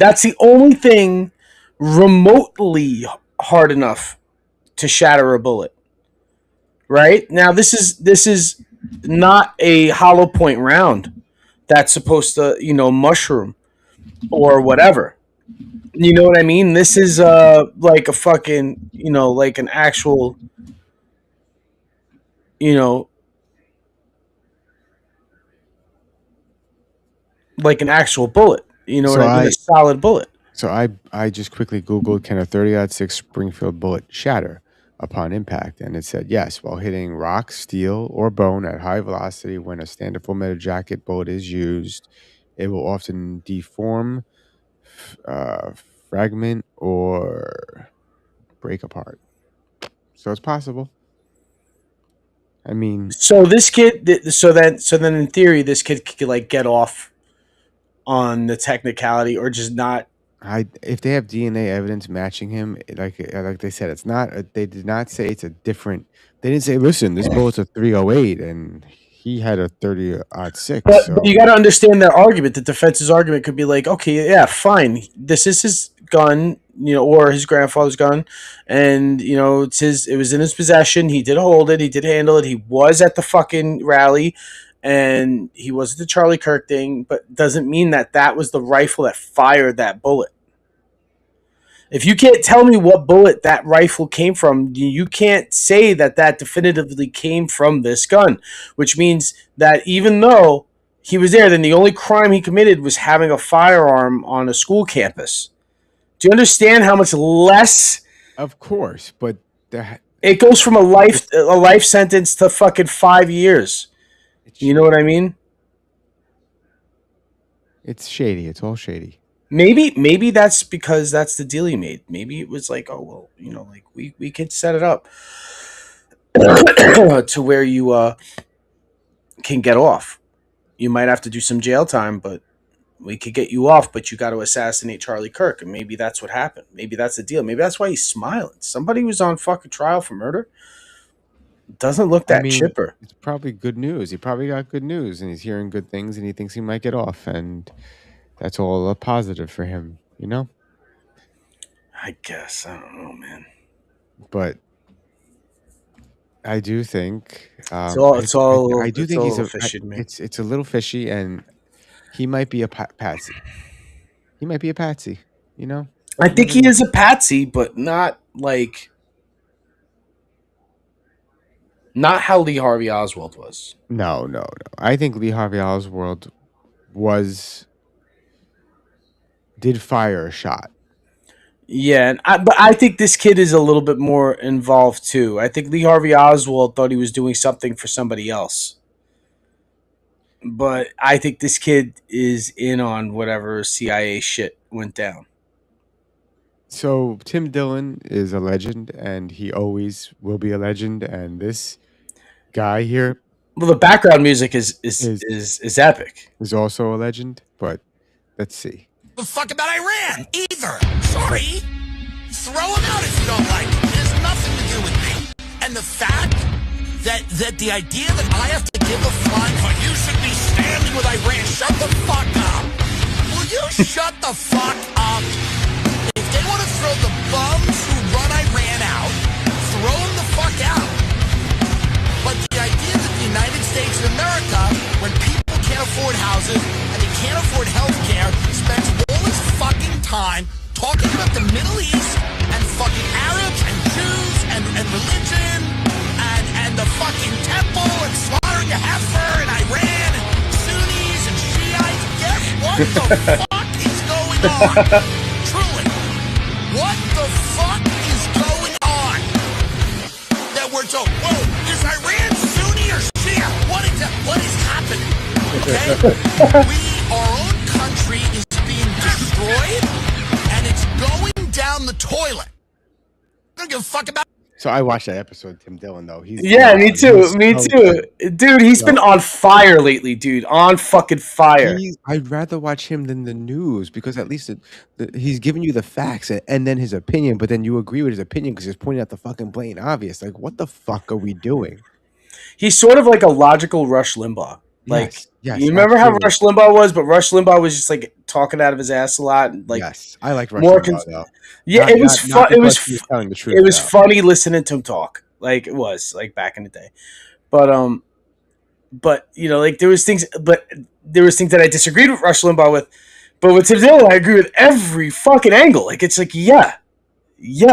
That's the only thing remotely hard enough to shatter a bullet. Right? Now this is not a hollow point round that's supposed to, mushroom or whatever. You know what I mean? This is like a fucking, like an actual, like an actual bullet. You know what I mean? A solid bullet. So I just quickly Googled, can a 30-06 Springfield bullet shatter upon impact? And it said yes, while hitting rock, steel, or bone at high velocity when a standard full metal jacket bullet is used, it will often deform, fragment, or break apart. So it's possible. I mean, so this kid, so then in theory, this kid could like get off on the technicality or just not. If they have DNA evidence matching him, like they said, it's not. They did not say it's a different. They didn't say, listen, this bullet's a 308 and he had a 30-06. But you got to understand their argument. The defense's argument could be like, okay, yeah, fine, this is his gun, or his grandfather's gun, and it's his. It was in his possession. He did hold it. He did handle it. He was at the fucking rally, and he was at the Charlie Kirk thing. But doesn't mean that was the rifle that fired that bullet. If you can't tell me what bullet that rifle came from, you can't say that definitively came from this gun, which means that even though he was there, then the only crime he committed was having a firearm on a school campus. Do you understand how much less? Of course, but it goes from a life sentence to fucking 5 years. You know what I mean? It's shady. It's all shady. Maybe that's because that's the deal he made. Maybe it was like, oh well, like we could set it up to where you can get off. You might have to do some jail time, but we could get you off. But you got to assassinate Charlie Kirk, and maybe that's what happened. Maybe that's the deal. Maybe that's why he's smiling. Somebody was on fucking trial for murder. Doesn't look that chipper. It's probably good news. He probably got good news, and he's hearing good things, and he thinks he might get off, and that's all a positive for him, I guess. I don't know, man. But I do think it's all. I do think he's fishy, man. It's a little fishy, and he might be a patsy. He might be a patsy. I think he is a patsy, but not like. Not how Lee Harvey Oswald was. No. I think Lee Harvey Oswald did fire a shot. Yeah, but I think this kid is a little bit more involved too. I think Lee Harvey Oswald thought he was doing something for somebody else. But I think this kid is in on whatever CIA shit went down. So Tim Dillon is a legend, and he always will be a legend. And this guy here, well, the background music is epic. Is also a legend. But let's see. The fuck about Iran either. Sorry. Throw him out if you don't like him. It has nothing to do with me. And the fact that the idea that I have to give a fuck, but you should be standing with Iran. Shut the fuck up. Will you shut the fuck up? If they want to throw the bums who run Iran out, throw them the fuck out. But the idea that the United States of America, when people can't afford houses and they can't afford health care, spends all its fucking time talking about the Middle East and fucking Arabs and Jews and religion and the fucking temple and slaughtering a heifer in Iran and Sunnis and Shiites. Guess what the fuck is going on? Truly. What the fuck is going on? That we're so, whoa, is Iran Sunni or Shia? What is happening? Okay? Our own country is being destroyed, and it's going down the toilet. I don't give a fuck about. So I watched that episode, Tim Dillon, though. Me too. Dude, he's been on fire lately, dude. On fucking fire. I'd rather watch him than the news, because at least he's giving you the facts and then his opinion, but then you agree with his opinion because he's pointing out the fucking blatant obvious. Like, what the fuck are we doing? He's sort of like a logical Rush Limbaugh. Like, Yes, you remember how absolutely. Rush Limbaugh was, but Rush Limbaugh was just like talking out of his ass a lot. And, like, Yes, I like Rush more. Limbaugh though. Yeah, it was Not fun. because he was telling the truth. It was though. funny listening to him talk. Like, it was like back in the day. But you know, like there was things that I disagreed with Rush Limbaugh with. But with Tim Dillon, I agree with every fucking angle. Like, it's like, yeah, you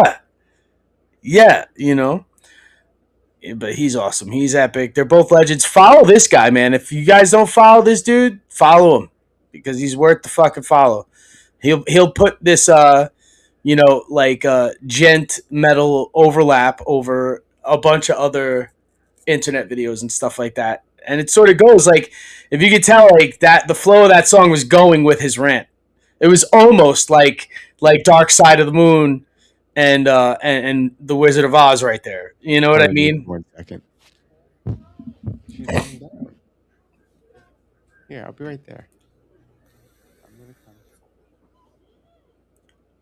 know. But he's awesome. He's epic. They're both legends. Follow this guy, man. If you guys don't follow this dude, follow him because he's worth the fucking follow. He'll put this gent metal overlap over a bunch of other internet videos and stuff like that. And it sort of goes like, if you could tell, like that the flow of that song was going with his rant. It was almost like Dark Side of the Moon and the Wizard of Oz right there. You know what I mean? 1 second. She's coming down. Yeah, I'll be right there.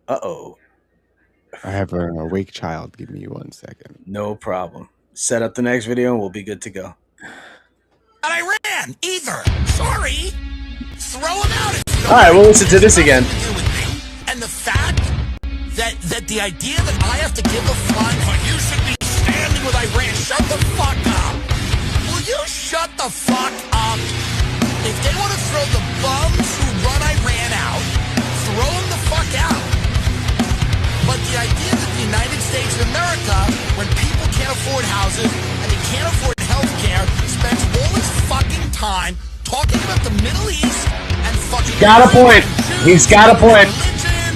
Uh-oh. I have an awake child. Give me 1 second. No problem. Set up the next video and we'll be good to go. And I ran either. Sorry. Throw him out. All right, we'll listen to this again. And the fact that the idea that I have to give a flying, you should be standing with Iran. Shut the fuck up. Will you shut the fuck up? If they want to throw the bums who run Iran out, throw them the fuck out. But the idea that the United States of America, when people can't afford houses and they can't afford health care, spends all its fucking time talking about the Middle East and fucking... Got a point. He's got a point. Religion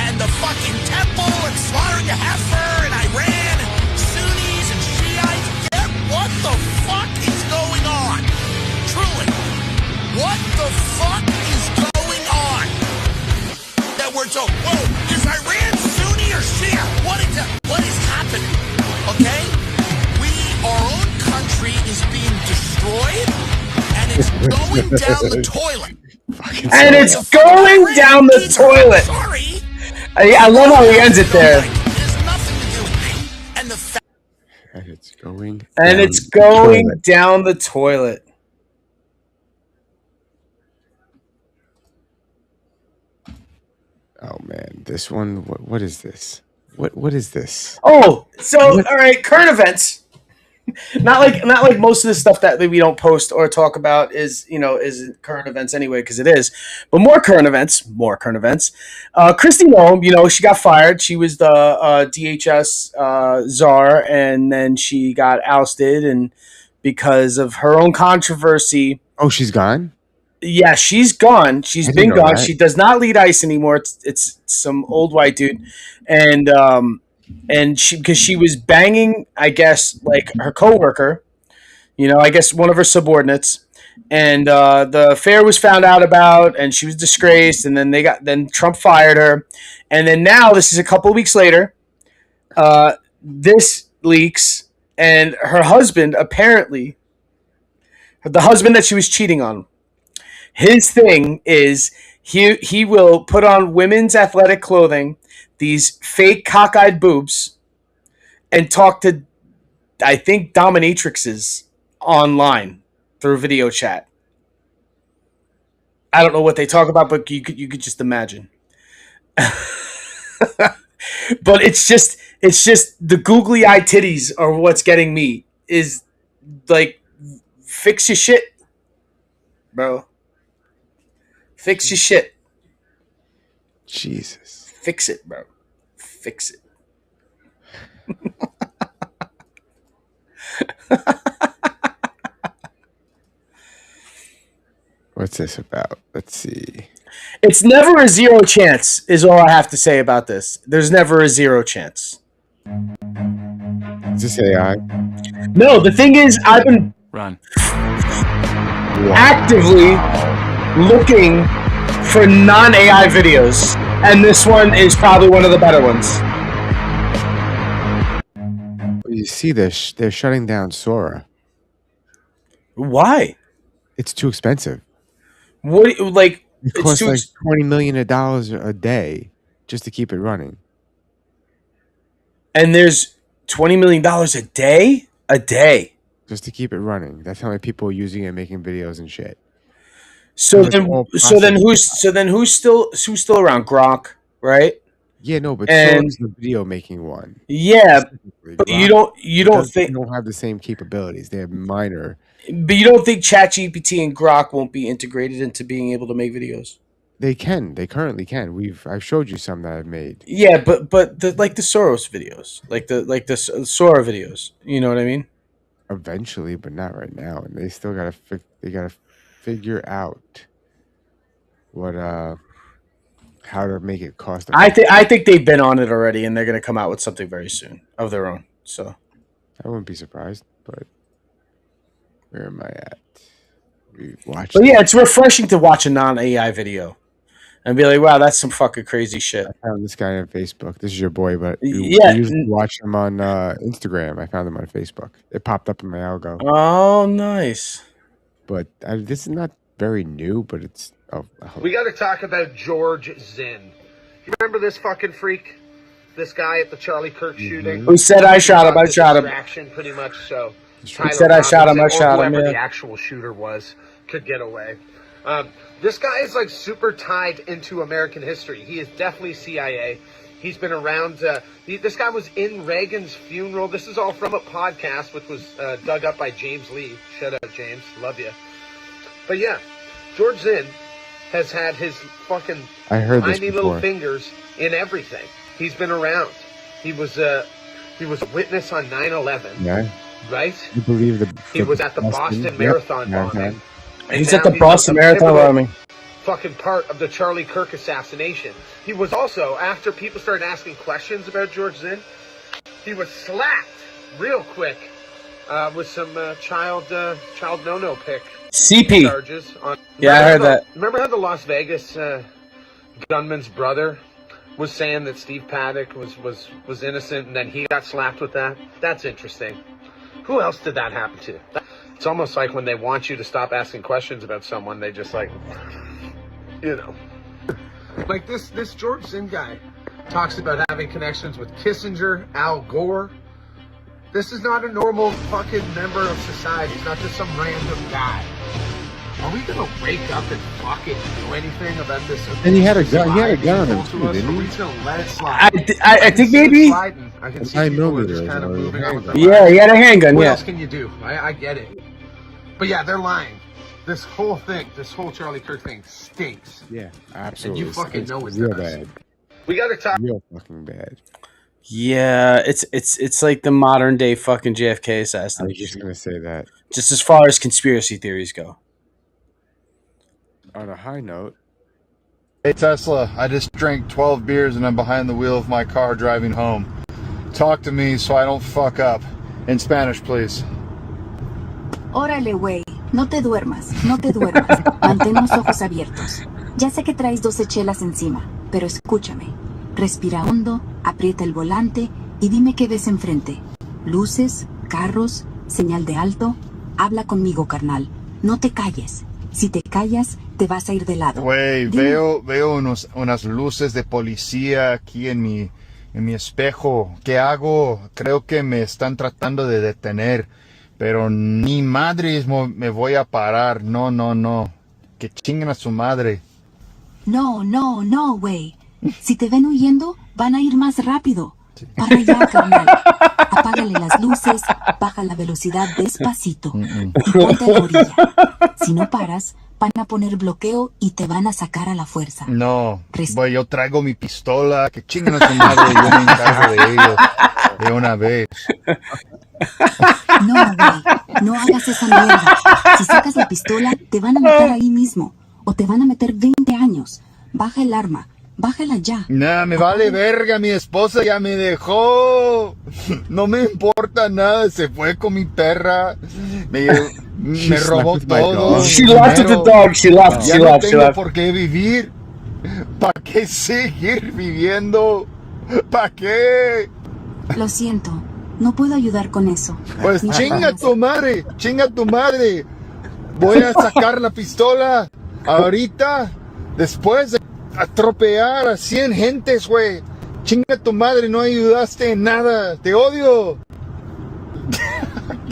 and the fucking temple and slaughtering a heifer in Iran and Sunnis and Shiites. Get what the fuck is going on? Truly. What the fuck is going on? That we're so... Whoa, is Iran Sunni or Shia? What is happening? Okay? Our own country is being destroyed, and it's going down the toilet. And it's going down the toilet. Sorry. I love how he ends it there. There's nothing to do with me. And the fact. And it's going. And it's going down the toilet. Oh man, this one. What is this? What is this? Oh, so all right, current events. Not like most of the stuff that we don't post or talk about is current events anyway, because it is. But more current events. Kristi Noem, she got fired. She was the DHS czar, and then she got ousted, and because of her own controversy. Oh, she's gone? Yeah, she's gone. She's been gone. That. She does not lead ICE anymore. It's some old white dude, and she was banging, I guess, like her coworker, I guess one of her subordinates, and the affair was found out about, and she was disgraced, and then Trump fired her, and then now this is a couple of weeks later, this leaks, and her husband, apparently, the husband that she was cheating on, his thing is he will put on women's athletic clothing, these fake cockeyed boobs, and talk to, I think, dominatrixes online through video chat. I don't know what they talk about, but you could just imagine. But it's just the googly eyed titties are what's getting me. Is like, fix your shit, bro. Fix your shit. Jesus. Fix it, bro. Fix it. What's this about? Let's see. It's never a zero chance, is all I have to say about this. There's never a zero chance. Is this AI? No, the thing is, I've been actively looking for non-AI videos, and this one is probably one of the better ones. You see this? They're shutting down Sora. Why? It's too expensive. What, like? It costs like $20 million a day just to keep it running. And there's $20 million a day? A day. just to keep it running. That's how many people are using it, making videos and shit. So then who's still around? Grok, right? Yeah, no, but And- so is the video making one. Yeah, but you don't think they don't have the same capabilities. They have minor. But you don't think ChatGPT and Grok won't be integrated into being able to make videos? They can. They currently can. I've showed you some that I've made. Yeah, but the Soros videos, like the Sora videos. You know what I mean? Eventually, but not right now. And they still gotta figure out what how to make it cost effective. I think they've been on it already, and they're gonna come out with something very soon of their own. So I wouldn't be surprised. But where am I at? We watched. But yeah, it's refreshing to watch a non-AI video and be like, "Wow, that's some fucking crazy shit." I found this guy on Facebook. This is your boy, but we used to watch him on Instagram. I found him on Facebook. It popped up in my algo. Oh, nice. But this is not very new, but it's. We got to talk about George Zinn. You remember this fucking freak? This guy at the Charlie Kirk shooting? Who said I shot him? I shot him. Pretty much so. He said I shot him. I shot him. Whoever the actual shooter was could get away. This guy is like super tied into American history. He is definitely CIA. He's been around. This guy was in Reagan's funeral. This is all from a podcast, which was dug up by James Lee. Shout out, James. Love you. But yeah, George Zinn has had his fucking tiny little fingers in everything. He's been around. He was a witness on 9/11. Yeah. Right? You believe he was at the Boston Marathon bombing. He's at the Boston Marathon bombing. Fucking part of the Charlie Kirk assassination. He was also, after people started asking questions about George Zinn, he was slapped real quick with some child no-no pick CP charges. Yeah, I heard that. Remember how the Las Vegas gunman's brother was saying that Steve Paddock was innocent, and then he got slapped with that? That's interesting. Who else did that happen to? It's almost like when they want you to stop asking questions about someone, they just like, you know. Like this George Zinn guy talks about having connections with Kissinger, Al Gore. This is not a normal fucking member of society. It's not just some random guy. Are we gonna wake up and fucking do anything about this? And he had a gun. He had a gun on him too, didn't he? We're just gonna let it slide. I think maybe. I can see people just kind of moving on with their Yeah, lives. he had a handgun. What Yeah. else can you do? I get it. But yeah, they're lying. This whole thing, this whole Charlie Kirk thing stinks. Yeah, absolutely. And you fucking It's know it real does. bad. We gotta talk. Real fucking bad. Yeah, it's like the modern day fucking JFK I was assassination. just gonna say that. Just as far as conspiracy theories go. On a high note, Hey Tesla, I just drank 12 beers and I'm behind the wheel of my car driving home. Talk to me so I don't fuck up. In Spanish, please. Órale, güey. No te duermas, no te duermas. Mantén los ojos abiertos. Ya sé que traes 12 chelas encima, pero escúchame. Respira hondo, aprieta el volante y dime qué ves enfrente. Luces, carros, señal de alto. Habla conmigo, carnal. No te calles. Si te callas, te vas a ir de lado. Güey, Dime- veo unas luces de policía aquí en mi espejo. ¿Qué hago? Creo que me están tratando de detener. Pero ni madres me voy a parar. No. Que chinguen a su madre. No, no, no, güey. Si te ven huyendo, van a ir más rápido. Para allá, carnal. Apágale las luces, baja la velocidad despacito y ponte a la orilla. Si no paras, van a poner bloqueo y te van a sacar a la fuerza. No, güey, yo traigo mi pistola. Que chinguen a su madre. Yo me encargo de ellos. De una vez. No, güey, no hagas esa mierda. Si sacas la pistola, te van a matar ahí mismo. O te van a meter 20 años. Baja el arma. Bájala ya. Nah, me vale verga, mi esposa ya me dejó. No me importa nada, se fue con mi perra. Me robó todo. She left with the dog. She left. Ya She no left. She tengo left. por qué vivir. ¿Para qué seguir viviendo? ¿Para qué? Lo siento. No puedo ayudar con eso. Pues Mis chinga padres- tu madre. Voy a sacar la pistola ahorita, después de atropellar a 100 gentes, güey. Chinga tu madre, no ayudaste en nada. Te odio.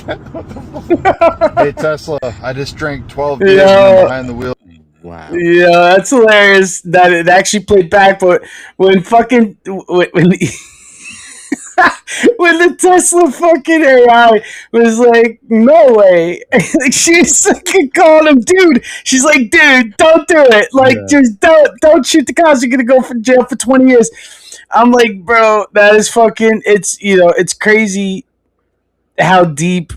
Hey, Tesla, I just drank 12 beers and I'm behind the wheel. Wow. Yeah, that's hilarious that it actually played back. But when fucking when when the Tesla fucking AI was like, no way, like she's fucking calling him, dude. She's like, dude, don't do it. Like, just don't shoot the cops. You're gonna go for jail for 20 years. I'm like, bro, that is fucking. It's it's crazy how deep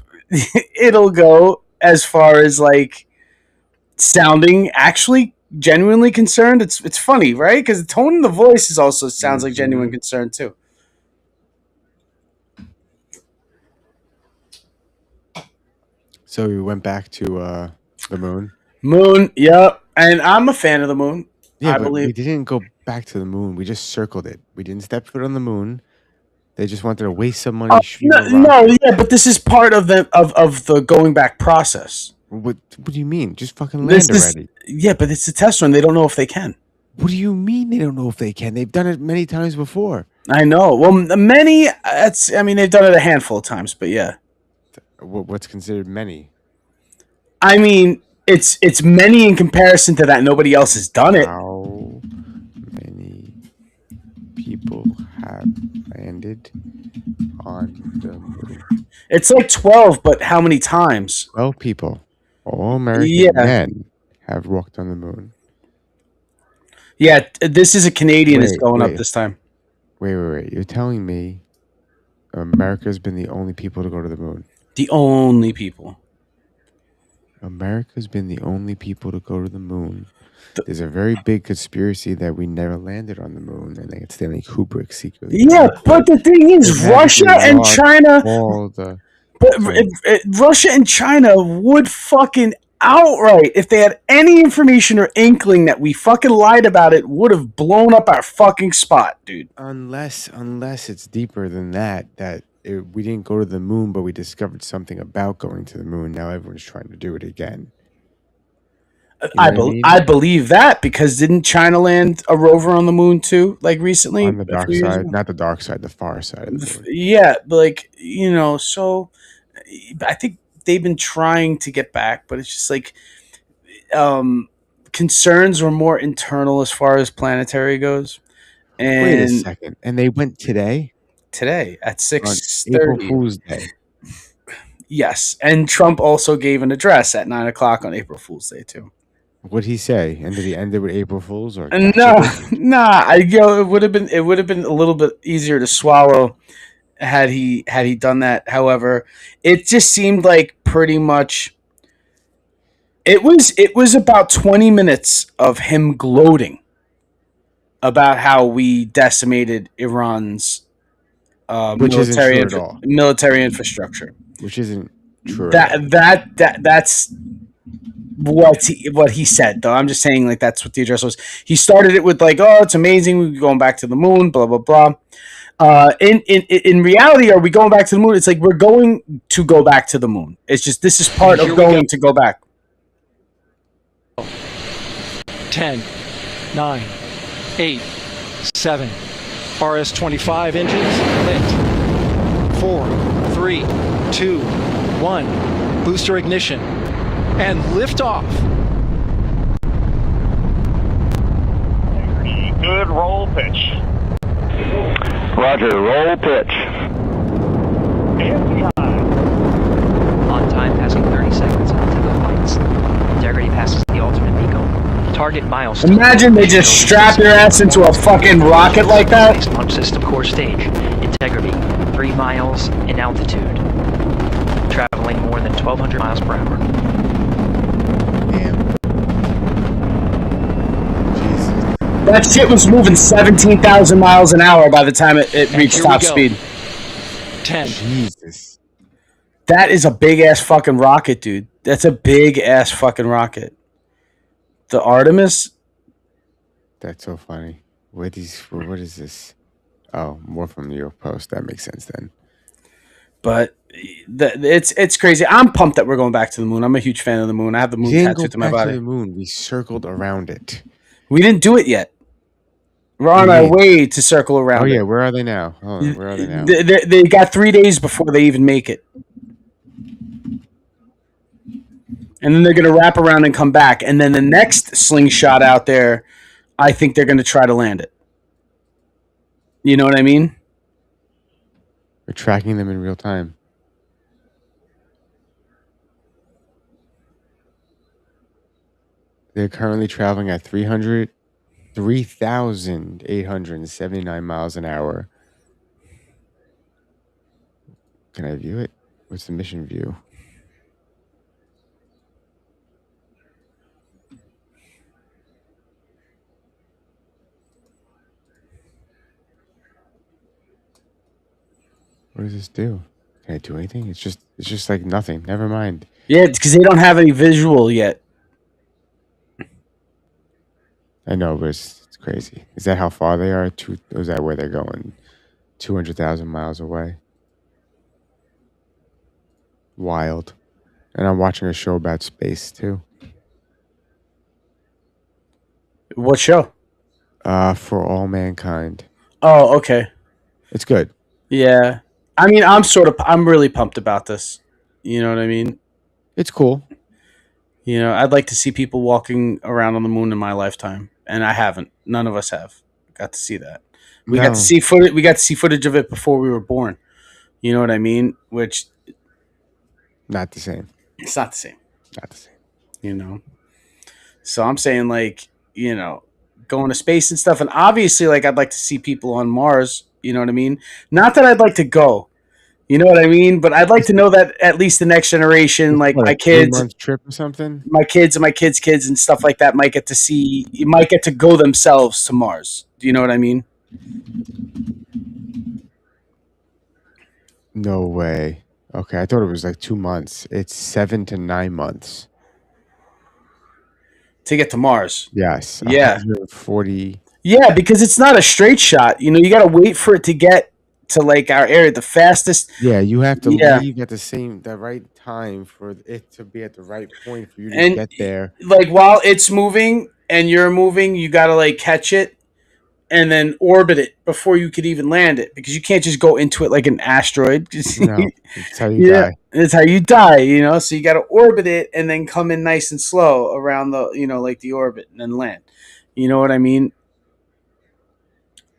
it'll go as far as like sounding actually genuinely concerned. It's funny, right? Because the tone in the voice is also sounds like genuine concern too. So we went back to the moon. Moon, yep. And I'm a fan of the moon. Yeah, I but believe. we didn't go back to the moon. We just circled it. We didn't step foot on the moon. They just wanted to waste some money. Yeah, but this is part of the going back process. What do you mean? Just fucking land already. Yeah, but it's a test run. They don't know if they can. What do you mean they don't know if they can? They've done it many times before. I know. Well, many. They've done it a handful of times, but yeah. What's considered many? I mean, it's many in comparison to that. Nobody else has done it. How many people have landed on the moon? It's like 12, but how many times? 12 people. All American men have walked on the moon. Yeah, this is a Canadian that's going up this time. Wait. You're telling me America's been the only people to go to the moon? The only people. America's been the only people to go to the moon. There's a very big conspiracy that we never landed on the moon, and like Stanley Kubrick secretly. Yeah, but the thing is, Russia and China. Russia and China would fucking outright, if they had any information or inkling that we fucking lied about it, would have blown up our fucking spot, dude. Unless it's deeper than that. We didn't go to the moon, but we discovered something about going to the moon. Now everyone's trying to do it again. I believe that, because didn't China land a rover on the moon too, like recently? On the dark side, not the dark side, the far side of the moon. Yeah, like, so I think they've been trying to get back, but it's just like concerns were more internal as far as planetary goes. And wait a second, and they went today? Today at 6:30. April Fool's Day. Yes, and Trump also gave an address at 9:00 on April Fool's Day too. What'd he say? And did he end it with April Fools or? Nah. It would have been a little bit easier to swallow had he done that. However, it just seemed like pretty much. It was about 20 minutes of him gloating about how we decimated Iran's military infrastructure, which isn't true. That's what he said, though. I'm just saying, like, that's what the address was. He started it with like, "Oh, it's amazing, we're going back to the moon," blah blah blah. In reality, are we going back to the moon? It's like we're going to go back to the moon. It's just this is part of going to go back. 10, 9, 8, 7. RS-25 engines lit. 4, 3, 2, 1. Booster ignition. And liftoff. Good roll pitch. Roger, roll pitch. On time, passing 30 seconds until the flights. Integrity passes the alternate beacon. Target milestone. Imagine they just strap your ass into a fucking rocket like that. Launch system core stage. Integrity, 3 miles in altitude. Traveling more than 1,200 miles per hour. That shit was moving 17,000 miles an hour by the time it reached top speed. 10. Jesus. That is a big ass fucking rocket, dude. That's a big ass fucking rocket. The Artemis. That's so funny. What is this? Oh, more from New York Post. That makes sense then. But it's crazy. I'm pumped that we're going back to the moon. I'm a huge fan of the moon. I have the moon tattooed to my body. To the moon. We circled around it. We didn't do it yet. We're on our way to circle around. Oh yeah, it. Where are they now? Hold on, where are they now? They got 3 days before they even make it. And then they're going to wrap around and come back. And then the next slingshot out there, I think they're going to try to land it. You know what I mean? We're tracking them in real time. They're currently traveling at 3,879 miles an hour. Can I view it? What's the mission view? What does this do? Can I do anything? It's just like nothing. Never mind. Yeah, it's because they don't have any visual yet. I know, but it's crazy. Is that how far they are? Or is that where they're going? 200,000 miles away. Wild. And I'm watching a show about space too. What show? For All Mankind. Oh, okay. It's good. Yeah. I mean, I'm really pumped about this. You know what I mean? It's cool. You know, I'd like to see people walking around on the moon in my lifetime, and I haven't. None of us have got to see that. We got to see footage. We got to see footage of it before we were born. You know what I mean? Which not the same. It's not the same. Not the same. You know. So I'm saying, like, you know, going to space and stuff, and obviously, like, I'd like to see people on Mars. You know what I mean? Not that I'd like to go. You know what I mean? But I'd like to know that at least the next generation, like my kids, 3-month trip or something. My kids and my kids' kids and stuff like that might get to see. You might get to go themselves to Mars. Do you know what I mean? No way. Okay, I thought it was like 2 months. It's 7 to 9 months to get to Mars. Yes. Yeah. 140. Yeah, because it's not a straight shot. You know, you got to wait for it to get to like our area the fastest. Yeah, you have to leave at the right time for it to be at the right point for you to get there. Like while it's moving and you're moving, you got to like catch it and then orbit it before you could even land it, because you can't just go into it like an asteroid. No, it's how you die. It's how you die, you know. So you got to orbit it and then come in nice and slow around the, you know, like the orbit and then land. You know what I mean?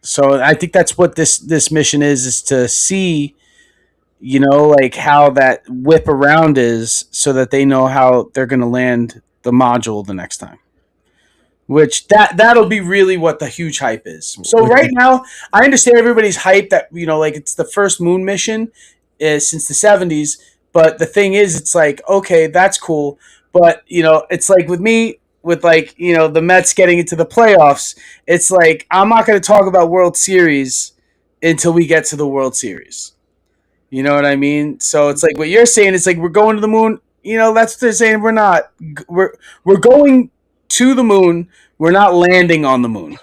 So I think that's what this mission is to see, you know, like how that whip around is, so that they know how they're going to land the module the next time. Which that'll be really what the huge hype is. So right now, I understand everybody's hype that, you know, like it's the first moon mission since the 70s. But the thing is, it's like, okay, that's cool. But, you know, it's like with me, with like, you know, the Mets getting into the playoffs, it's like, I'm not going to talk about World Series until we get to the World Series. You know what I mean? So it's like what you're saying, it's like we're going to the moon. You know, that's what they're saying. We're not. We're going to the moon. We're not landing on the moon.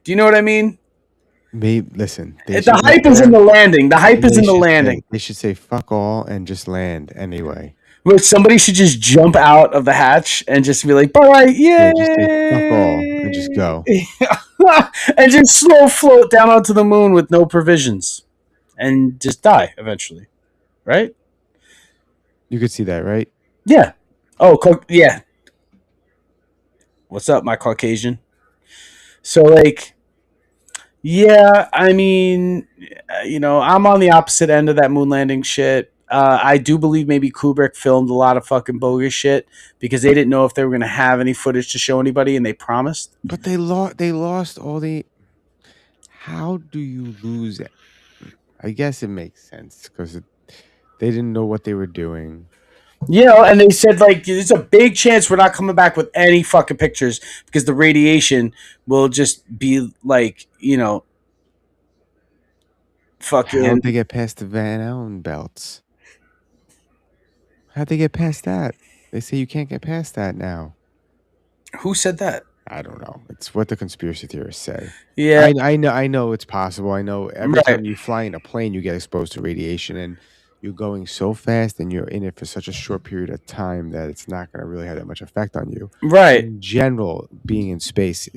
Do you know what I mean? Listen. The hype is in the landing. The hype is in the landing. They should say fuck all and just land anyway. Well, somebody should just jump out of the hatch and just be like, all right, yeah. Just say fuck all and just go. And just slow float down onto the moon with no provisions. And just die eventually. Right? You could see that, right? Yeah. Oh, yeah. What's up, my Caucasian? So, like, yeah, I mean, you know, I'm on the opposite end of that moon landing shit. I do believe maybe Kubrick filmed a lot of fucking bogus shit because they didn't know if they were going to have any footage to show anybody, and they promised. But they lost all the... How do you lose it? I guess it makes sense because they didn't know what they were doing. You know, and they said, like, there's a big chance we're not coming back with any fucking pictures because the radiation will just be, like, you know, fucking... How'd they get past the Van Allen belts? How'd they get past that? They say you can't get past that now. Who said that? I don't know. It's what the conspiracy theorists say. Yeah. I know it's possible. I know every time you fly in a plane, you get exposed to radiation, and you're going so fast and you're in it for such a short period of time that it's not going to really have that much effect on you. Right. In general, being in space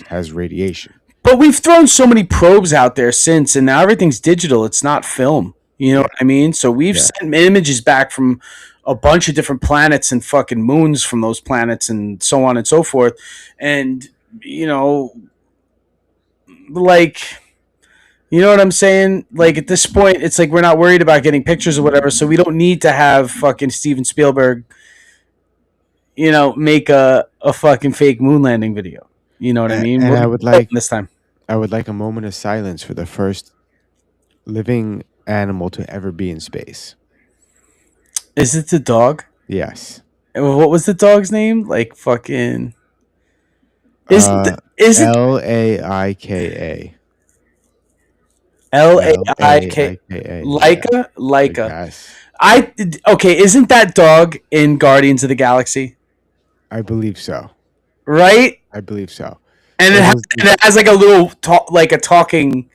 has radiation. But we've thrown so many probes out there since, and now everything's digital. It's not film. You know what I mean? So we've sent images back from a bunch of different planets and fucking moons from those planets and so on and so forth. And, you know, like, you know what I'm saying? Like, at this point, it's like we're not worried about getting pictures or whatever, so we don't need to have fucking Steven Spielberg, you know, make a fucking fake moon landing video. You know what I mean? And I would like this time. I would like a moment of silence for the first living animal to ever be in space. Is it the dog? Yes. What was the dog's name? Like fucking. Is it Laika? Laika? Laika. Okay. Isn't that dog in Guardians of the Galaxy? I believe so. Right. I believe so. And it has like a little talking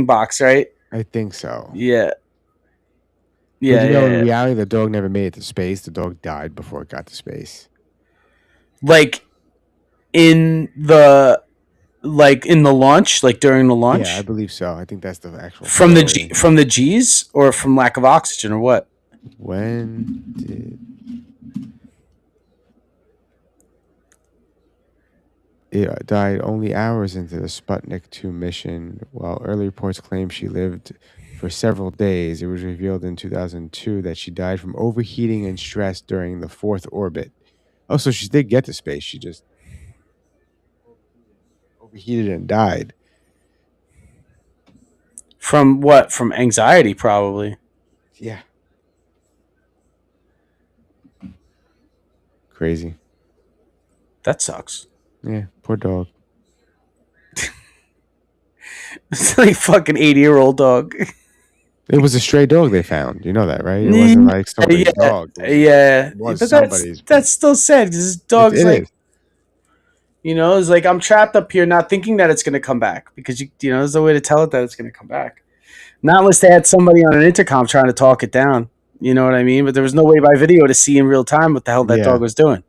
box, right? I think so. Yeah. Yeah. But in reality, the dog never made it to space. The dog died before it got to space. Like in the launch, like during the launch. Yeah, I believe so. I think that's the actual from story. the G's or from lack of oxygen or what? When did it died only hours into the Sputnik 2 mission. While early reports claim she lived for several days, it was revealed in 2002 that she died from overheating and stress during the 4th orbit. Oh, so she did get to space. She just overheated and died. From what? From anxiety, probably. Yeah. Crazy. That sucks. Yeah, poor dog. It's like fucking 80-year-old dog. It was a stray dog they found. You know that, right? It wasn't like somebody's dog. It was but somebody's. that's still sad because this dog's It like, is. you know, it's like I'm trapped up here, not thinking that it's going to come back because you know, there's no way to tell it that it's going to come back. Not unless they had somebody on an intercom trying to talk it down. You know what I mean? But there was no way by video to see in real time what the hell that dog was doing.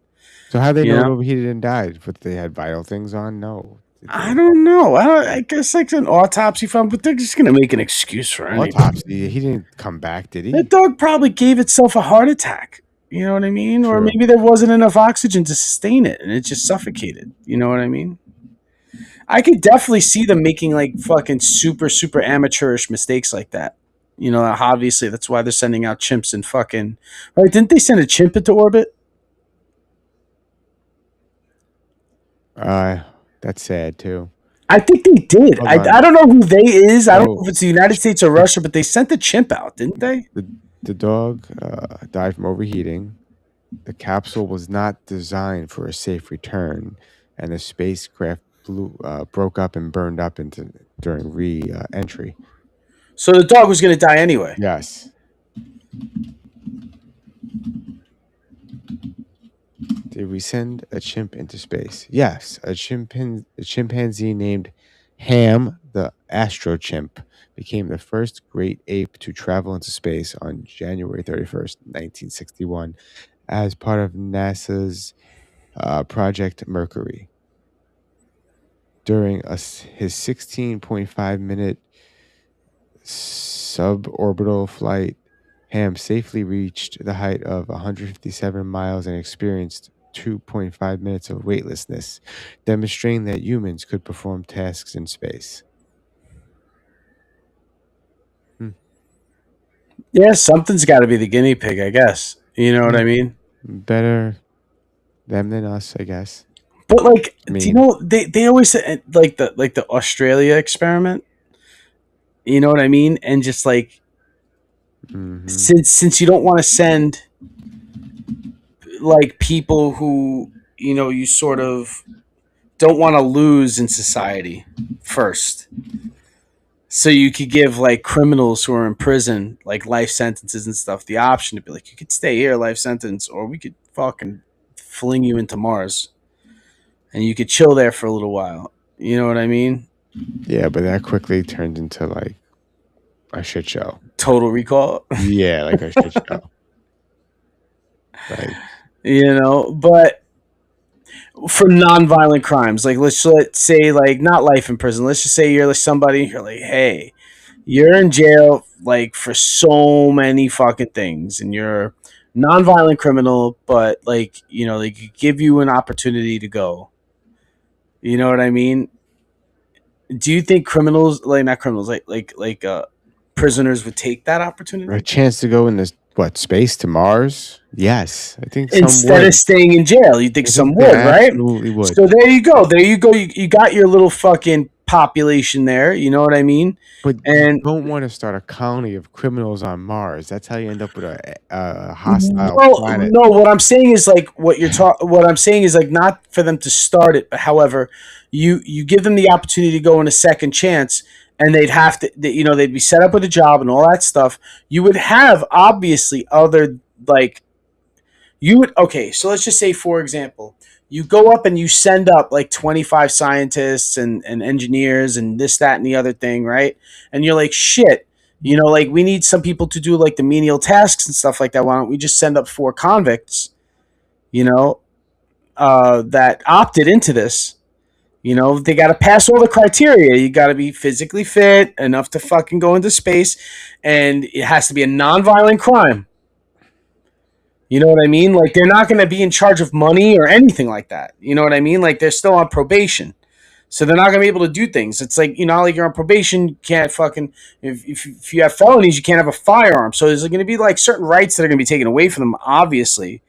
So how they You know know? it overheated and died? But they had vital things on? No. I don't know. I guess like an autopsy found, but they're just going to make an excuse for anything. Autopsy. He didn't come back, did he? That dog probably gave itself a heart attack. You know what I mean? Or maybe there wasn't enough oxygen to sustain it and it just suffocated. You know what I mean? I could definitely see them making like fucking super, super amateurish mistakes like that. You know, obviously that's why they're sending out chimps and fucking... Right, didn't they send a chimp into orbit? That's sad too. I think they did. I don't know who they is. I don't know if it's the United States or Russia, but they sent the chimp out, didn't they? The dog died from overheating. The capsule was not designed for a safe return, and the spacecraft broke up and burned up during re-entry. So the dog was going to die anyway. Yes. Did we send a chimp into space? Yes. A chimpanzee named Ham, the Astro Chimp, became the first great ape to travel into space on January 31st, 1961, as part of NASA's Project Mercury. During his 16.5-minute suborbital flight, Ham safely reached the height of 157 miles and experienced 2.5 minutes of weightlessness, demonstrating that humans could perform tasks in space. Yeah, something's got to be the guinea pig, I guess. You know what I mean? Better them than us, I guess. But like, do you know they always say like the Australia experiment? You know what I mean? And just like, since you don't want to send like people who, you know, you sort of don't want to lose in society first. So you could give like criminals who are in prison, like life sentences and stuff, the option to be like, you could stay here, life sentence, or we could fucking fling you into Mars. And you could chill there for a little while. You know what I mean? Yeah, but that quickly turned into like a shit show. Total Recall? Yeah, like a shit show. Like, you know, but for non-violent crimes, like let's say like not life in prison. Let's just say you're like somebody, you're like, hey, You're in jail like for so many fucking things, and you're non-violent criminal, but like they could give you an opportunity to go. You know what I mean? Do you think criminals, like not criminals, prisoners would take that opportunity A chance to go in this space to Mars? Yes, I think some instead would. of staying in jail? You think I some think they would, right? absolutely would. So there you go. There you go. You got your little fucking population there. You know what I mean? But And you don't want to start a colony of criminals on Mars. That's how you end up with a hostile planet. no. What I'm saying is like What I'm saying is like not for them to start it, but however, you give them the opportunity to go in a second chance, and they'd have to, they'd be set up with a job and all that stuff. You would have obviously other like you would okay. So let's just say, for example, you go up and you send up like 25 scientists and engineers and this, that, and the other thing, right? And you're like, shit. Like we need some people to do like the menial tasks and stuff like that. Why don't we just send up 4 convicts, that opted into this? They got to pass all the criteria. You got to be physically fit enough to fucking go into space, and it has to be a non-violent crime. You know what I mean? Like they're not going to be in charge of money or anything like that. You know what I mean? Like they're still on probation. So they're not going to be able to do things. It's like, like you're on probation, you can't fucking, if you have felonies, you can't have a firearm. So there's going to be like certain rights that are going to be taken away from them, obviously.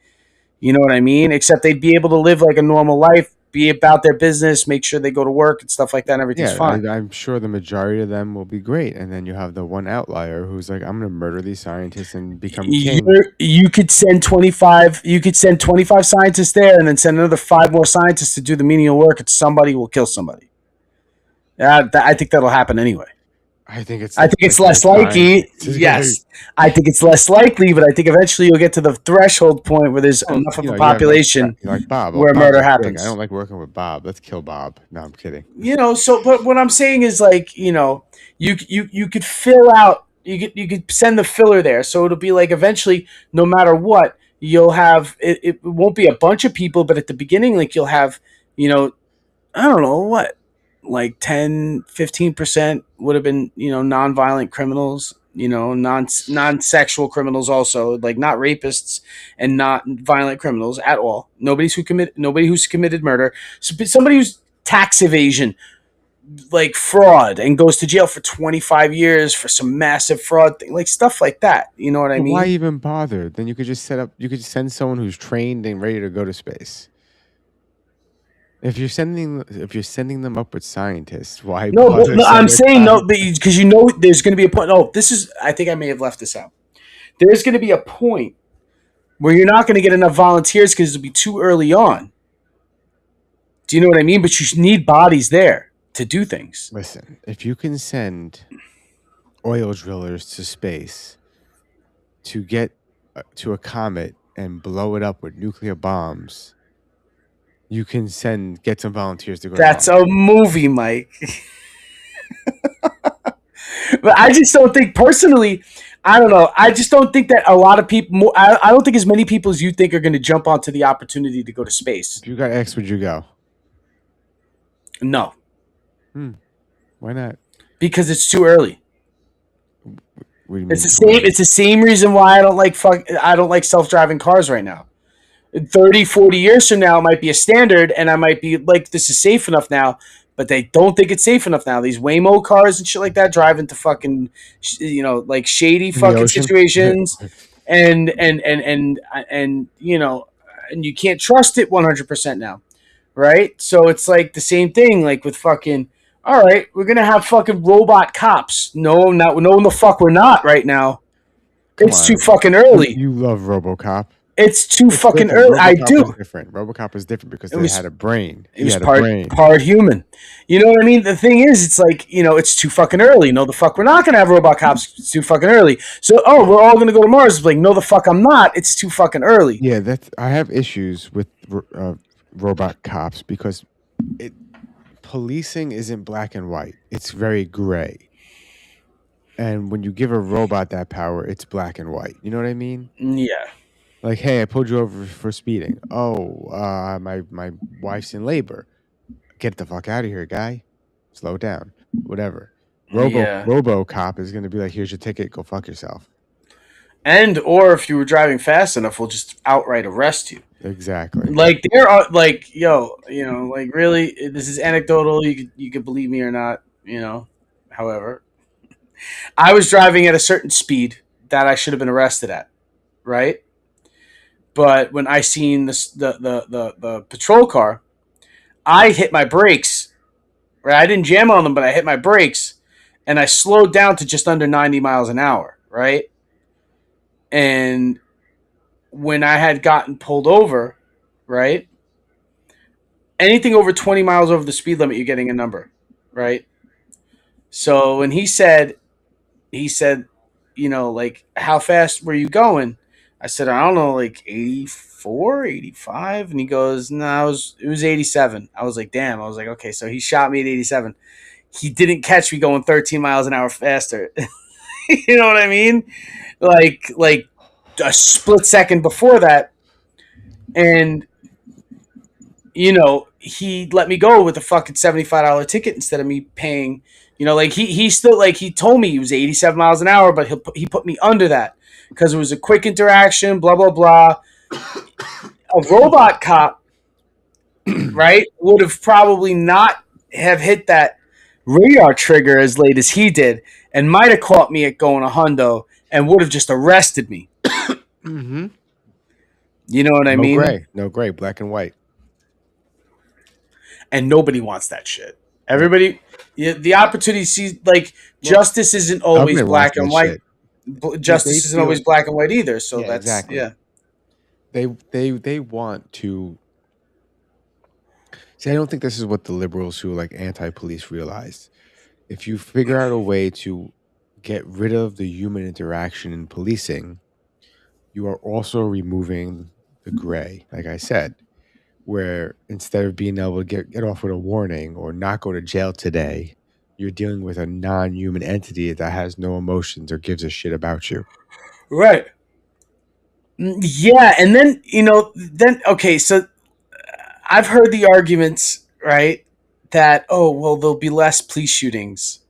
You know what I mean? Except they'd be able to live like a normal life, be about their business, make sure they go to work and stuff like that, and everything's fine. I'm sure the majority of them will be great. And then you have the one outlier who's like, I'm going to murder these scientists and become king. You could send 25 scientists there and then send another 5 more scientists to do the menial work, and somebody will kill somebody. I think that'll happen anyway. I think it's less likely. Yes, I think it's less likely, but I think eventually you'll get to the threshold point where there's enough of a population like Bob, where murder happens. I don't like working with Bob. Let's kill Bob. No, I'm kidding. But what I'm saying is like, you could fill out. You could send the filler there, so it'll be like eventually, no matter what, you'll have it. It won't be a bunch of people, but at the beginning, like you'll have, I don't know what. Like 10-15% would have been, non-violent criminals, non-sexual criminals also, like not rapists and not violent criminals at all. Nobody who's committed murder. So somebody who's tax evasion, like fraud, and goes to jail for 25 years for some massive fraud thing, like stuff like that. You know what I mean? Why even bother? Then you could just send someone who's trained and ready to go to space. If you're sending them up with scientists, why? No, I'm saying no, because there's going to be a point. Oh, I think I may have left this out. There's going to be a point where you're not going to get enough volunteers because it'll be too early on. Do you know what I mean? But you need bodies there to do things. Listen, if you can send oil drillers to space to get to a comet and blow it up with nuclear bombs, you can get some volunteers to go. That's a movie, Mike. But I just don't think, personally, I don't know. I just don't think that a lot of people, I don't think as many people as you think are going to jump onto the opportunity to go to space. If you got X, would you go? No. Why not? Because it's too early. What do you mean? It's the same reason why I don't like self-driving cars right now. 30, 40 years from now, it might be a standard, and I might be like, this is safe enough now, but they don't think it's safe enough now. These Waymo cars and shit like that drive into fucking, like shady fucking situations, and you can't trust it 100% now, right? So it's like the same thing, like with fucking, all right, we're gonna have fucking robot cops. No, the fuck we're not right now. It's too fucking early. You love RoboCop. It's too fucking early. I do. RoboCop was different because they had a brain. It was part human. You know what I mean? The thing is, it's like, it's too fucking early. No, the fuck, we're not going to have robot cops. It's too fucking early. So, we're all going to go to Mars. It's like, no, the fuck, I'm not. It's too fucking early. Yeah, I have issues with robot cops because policing isn't black and white. It's very gray. And when you give a robot that power, it's black and white. You know what I mean? Yeah. Like, hey, I pulled you over for speeding. Oh, my wife's in labor. Get the fuck out of here, guy. Slow down. Whatever. Yeah. RoboCop is going to be like, here's your ticket, go fuck yourself. And or if you were driving fast enough, we'll just outright arrest you. Exactly. Like there are like like really, this is anecdotal. You could believe me or not. However, I was driving at a certain speed that I should have been arrested at, right? But when I seen the patrol car, I hit my brakes. Right, I didn't jam on them, but I hit my brakes, and I slowed down to just under 90 miles an hour. Right, and when I had gotten pulled over, right, anything over 20 miles over the speed limit, you're getting a number, right? So when he said, like, how fast were you going? I said, I don't know, like 84, 85. And he goes, no, it was 87. I was like, damn. I was like, okay, so he shot me at 87. He didn't catch me going 13 miles an hour faster. You know what I mean? Like a split second before that. And, he let me go with a fucking $75 ticket instead of me paying. Like he still, like, he told me he was 87 miles an hour, but he put me under that because it was a quick interaction, blah, blah, blah. A robot cop, right, would have probably not have hit that radar trigger as late as he did and might have caught me at going a hundo and would have just arrested me. Mm-hmm. You know what I mean? No gray, black and white. And nobody wants that shit. Everybody, the opportunity sees, like, justice isn't always black and white. Justice isn't always black and white either. So that's exactly. Yeah. They want to see. I don't think this is what the liberals who are like anti-police realize. If you figure out a way to get rid of the human interaction in policing, you are also removing the gray. Like I said, where instead of being able to get off with a warning or not go to jail today, you're dealing with a non-human entity that has no emotions or gives a shit about you. Right. Yeah, and then, okay, so I've heard the arguments, right, that, oh, well, there'll be less police shootings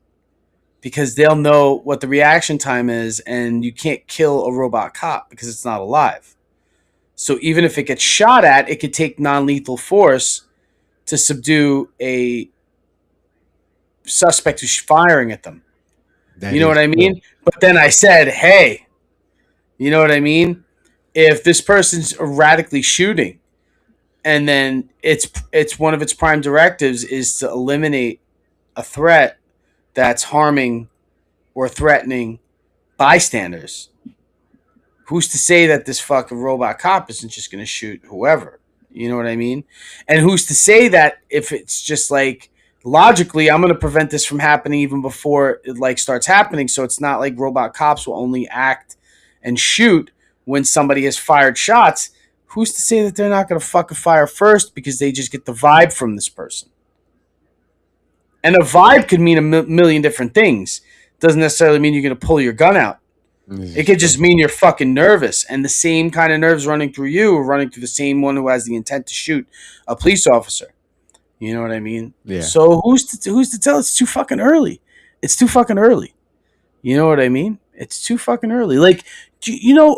because they'll know what the reaction time is, and you can't kill a robot cop because it's not alive. So even if it gets shot at, it could take non-lethal force to subdue a suspect who's firing at them. You know what I mean? True. But then I said, hey, you know what I mean? If this person's erratically shooting, and then it's one of its prime directives is to eliminate a threat that's harming or threatening bystanders, who's to say that this fucking robot cop isn't just going to shoot whoever? You know what I mean? And who's to say that if it's just like, logically, I'm going to prevent this from happening even before it like starts happening. So it's not like robot cops will only act and shoot when somebody has fired shots. Who's to say that they're not going to fucking fire first because they just get the vibe from this person? And a vibe could mean a million different things. Doesn't necessarily mean you're going to pull your gun out. It could just mean you're fucking nervous, and the same kind of nerves running through you are running through the same one who has the intent to shoot a police officer. You know what I mean? Yeah. So who's to tell? It's too fucking early. It's too fucking early. You know what I mean? It's too fucking early. Like,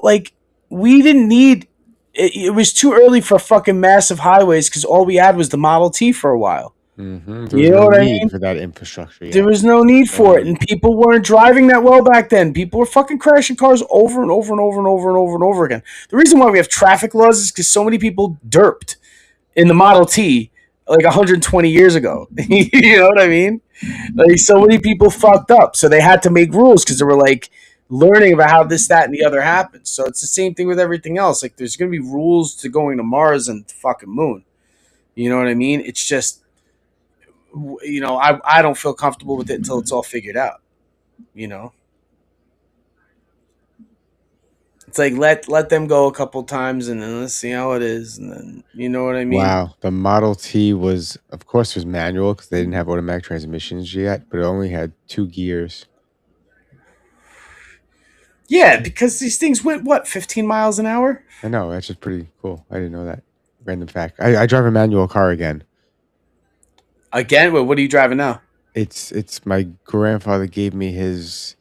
like we didn't need. It was too early for fucking massive highways because all we had was the Model T for a while. Mm-hmm. You know what I mean? For that infrastructure. Yeah. There was no need for it, and people weren't driving that well back then. People were fucking crashing cars over and over and over and over and over and over again. The reason why we have traffic laws is because so many people derped in the Model T like 120 years ago. You know what I mean? Like, so many people fucked up, so they had to make rules because they were like learning about how this, that, and the other happens. So it's the same thing with everything else. Like, there's going to be rules to going to Mars and the fucking moon. You know what I mean? It's just, I don't feel comfortable with it until it's all figured out. It's like let them go a couple times and then let's see how it is, and then you know what I mean. Wow, the Model T was manual because they didn't have automatic transmissions yet, but it only had 2 gears. Yeah, because these things went 15 miles an hour. I know, that's just pretty cool. I didn't know that. Random fact. I drive a manual car again. Again? What are you driving now? It's my grandfather gave me his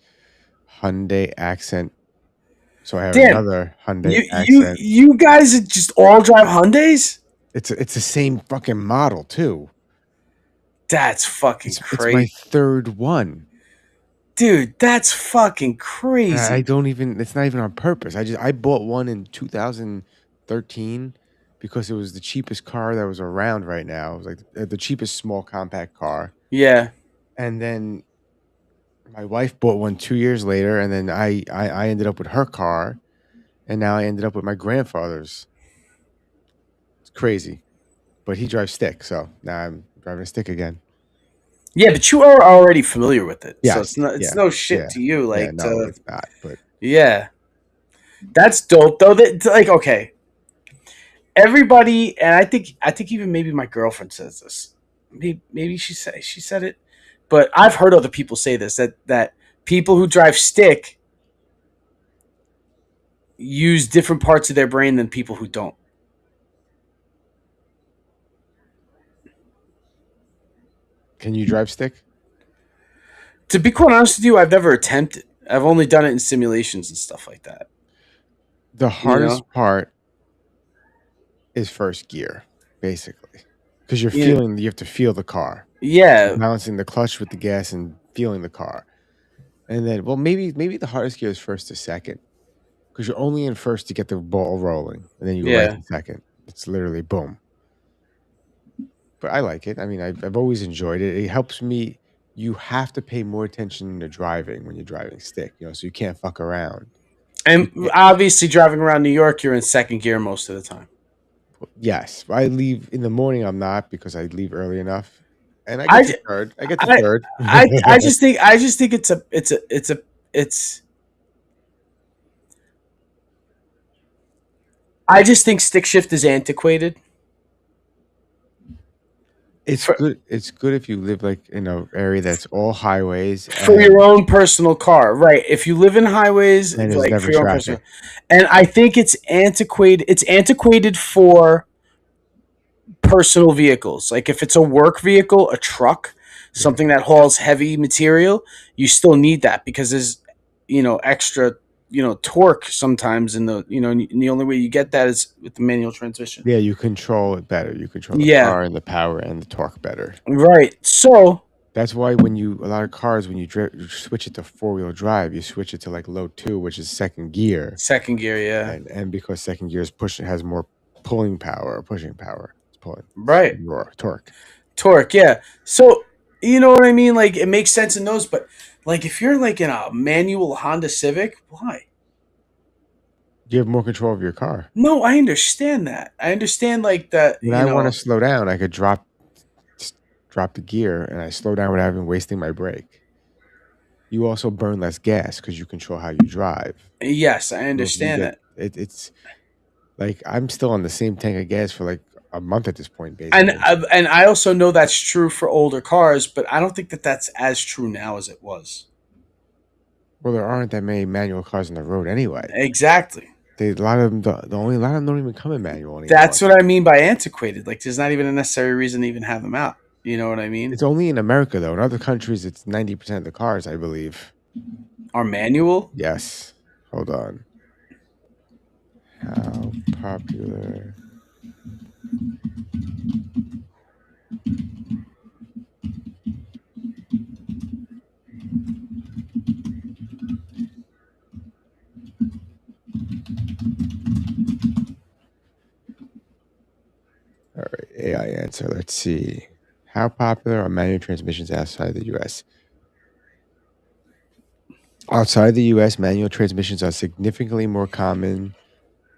Hyundai Accent, so I have Damn, another Hyundai you Accent. you guys just all drive Hyundais? It's the same fucking model too. That's fucking It's my crazy, third one. dude. That's fucking I crazy. don't even. It's not even on purpose. I bought one in 2013 because it was the cheapest car that was around right now. It was like the cheapest small compact car. Yeah. And then my wife bought one 2 years later, and then I ended up with her car, and now I ended up with my grandfather's. It's crazy, but he drives stick, so now I'm driving a stick again. Yeah, but you are already familiar with it, so Yes, it's not. It's yeah, no shit yeah, to you. yeah. Like, No, it's not. But yeah, that's dope though. That like, okay, everybody, and I think even maybe my girlfriend says this. Maybe she said it, but I've heard other people say this that people who drive stick use different parts of their brain than people who don't. can you drive stick? To be quite honest with you, I've never attempted. I've only done it in simulations and stuff like that. The You hardest know? part is first gear, basically, because you're Yeah. feeling. You have to feel the car. Yeah. You're balancing the clutch with the gas and feeling the car, and then well, maybe the hardest gear is first to second, because you're only in first to get the ball rolling, and then you go right Yeah. to second. It's literally boom. But I like it. I mean, I've always enjoyed it. It helps me. You have to pay more attention to driving when you're driving stick, so you can't fuck around. You And can't, obviously, driving around New York, you're in second gear most of the time. yes, I leave in the morning. I'm not because I leave early enough, and I I, get to ju- third. I get to I, third. I just think I just think stick shift is antiquated. It's good. It's good if you live like in an area that's all highways For your and own personal car, right? If you live in highways, there's like never for your own personal, traffic. and I think it's antiquated. It's antiquated for personal vehicles. Like if it's a work vehicle, a truck, something that hauls heavy material, you still need that because there's extra torque sometimes in and the only way you get that is with the manual transmission. Yeah, you control it better. You control the Yeah, car and the power and the torque better. right. So That's why when a lot of cars, when you switch it to 4-wheel drive, you switch it to like low 2, which is second gear. second gear, yeah, And because second gear has more pulling power or pushing power. It's pulling. right. More torque. Torque, yeah. So you know what I mean? Like it makes sense in those, but like if you're like in a manual Honda Civic, why? You have more control of your car. No, I understand that. I understand like that. When I want to slow down, I could drop the gear and I slow down without even wasting my brake. You also burn less gas because you control how you drive. Yes, I So if you understand get that. it's like I'm still on the same tank of gas for like a month at this point, basically. And I also know that's true for older cars, but I don't think that that's as true now as it was. Well, there aren't that many manual cars on the road anyway. Exactly. A lot of them, a lot of them don't even come in manual anymore. That's what I mean by antiquated. Like, there's not even a necessary reason to even have them out. You know what I mean? It's only in America, though. In other countries, it's 90% of the cars, I believe, are manual. Yes. Hold on. How popular? All right, AI answer. Let's see. How popular are manual transmissions outside the U.S.? Outside the U.S., manual transmissions are significantly more common,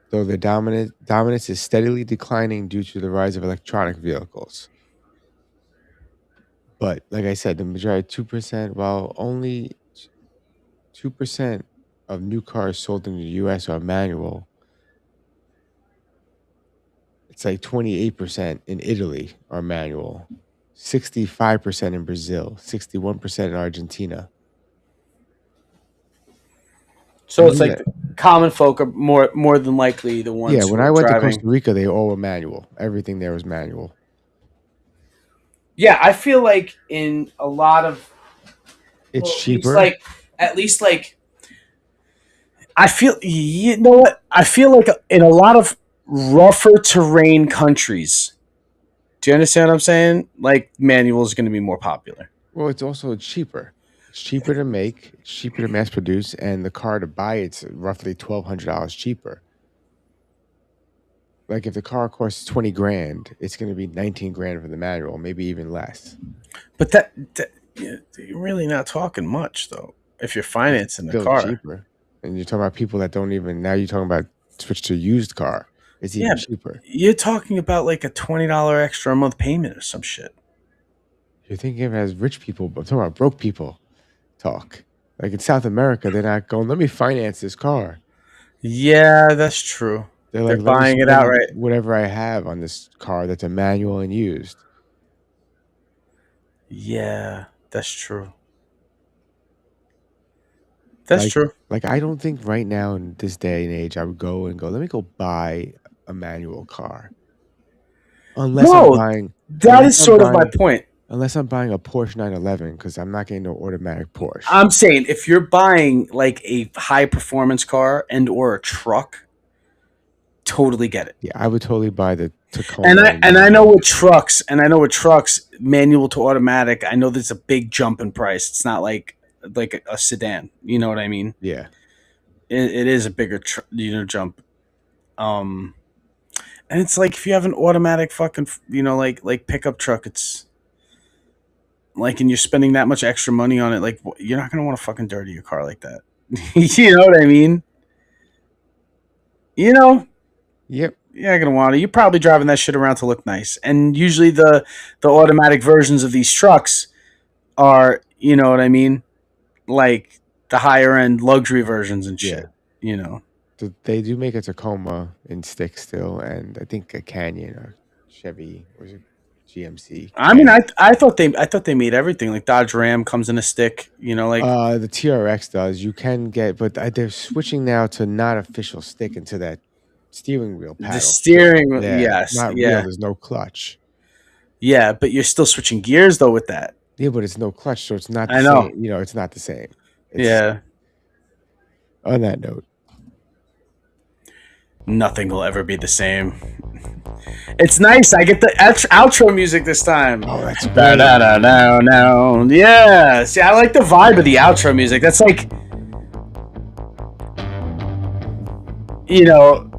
though their dominance is steadily declining due to the rise of electronic vehicles. But like I said, the majority, 2%, while only 2% of new cars sold in the U.S. are manual, it's like 28% in Italy are manual, 65% in Brazil, 61% in Argentina. So it's like the common folk are more than likely the ones Yeah, who when are I went to driving. Costa Rica, they all were manual. Everything there was manual. Yeah, I feel like in a lot of It's cheaper. At least I feel, you know what? I feel like in a lot of rougher terrain countries, do you understand what I'm saying? Like, manual is going to be more popular. Well, it's also cheaper. It's cheaper to make, it's cheaper to mass produce, and the car to buy it's roughly $1,200 cheaper. Like if the car costs 20 grand, it's going to be 19 grand for the manual, maybe even less. But that you're really not talking much though. If you're financing the car, cheaper. And you're talking about people that don't even. Now you're talking about switch to a used car. It's even cheaper. You're talking about like a $20 extra a month payment or some shit. You're thinking of it as rich people, but I'm talking about broke people talk. Like in South America, they're not going, let me finance this car. Yeah, that's true. They're like, buying it outright. Whatever I have on this car that's a manual and used. Yeah, that's true. That's true. Like, I don't think right now in this day and age, I would go, let me go buy a manual car. Unless I'm buying. That is sort of my point. Unless I'm buying a Porsche 911, because I'm not getting no automatic Porsche. I'm saying if you're buying like a high performance car and or a truck, totally get it. Yeah, I would totally buy the Tacoma. And I know with trucks, manual to automatic, I know there's a big jump in price. It's not like a sedan. You know what I mean? Yeah. It is a bigger jump. And it's like if you have an automatic fucking like pickup truck, it's like, and you're spending that much extra money on it, like you're not gonna want to fucking dirty your car like that. You know what I mean? You know? Yep. You're not gonna want to. You're probably driving that shit around to look nice. And usually the automatic versions of these trucks are, you know what I mean? Like the higher end luxury versions and shit. You know. They do make a Tacoma in stick still, and I think a Canyon or Chevy or GMC. I mean, I thought they made everything. Like Dodge Ram comes in a stick, you know, like the TRX does. You can get, but they're switching now to not official stick into that steering wheel paddle. The steering wheel, yes, not real. There's no clutch. Yeah, but you're still switching gears though with that. Yeah, but it's no clutch, so it's not. I know. Same. You know, it's not the same. On that note, nothing will ever be the same. It's nice. I get the outro music this time. Oh, that's no. Yeah. See, I like the vibe of the outro music. That's like, you know,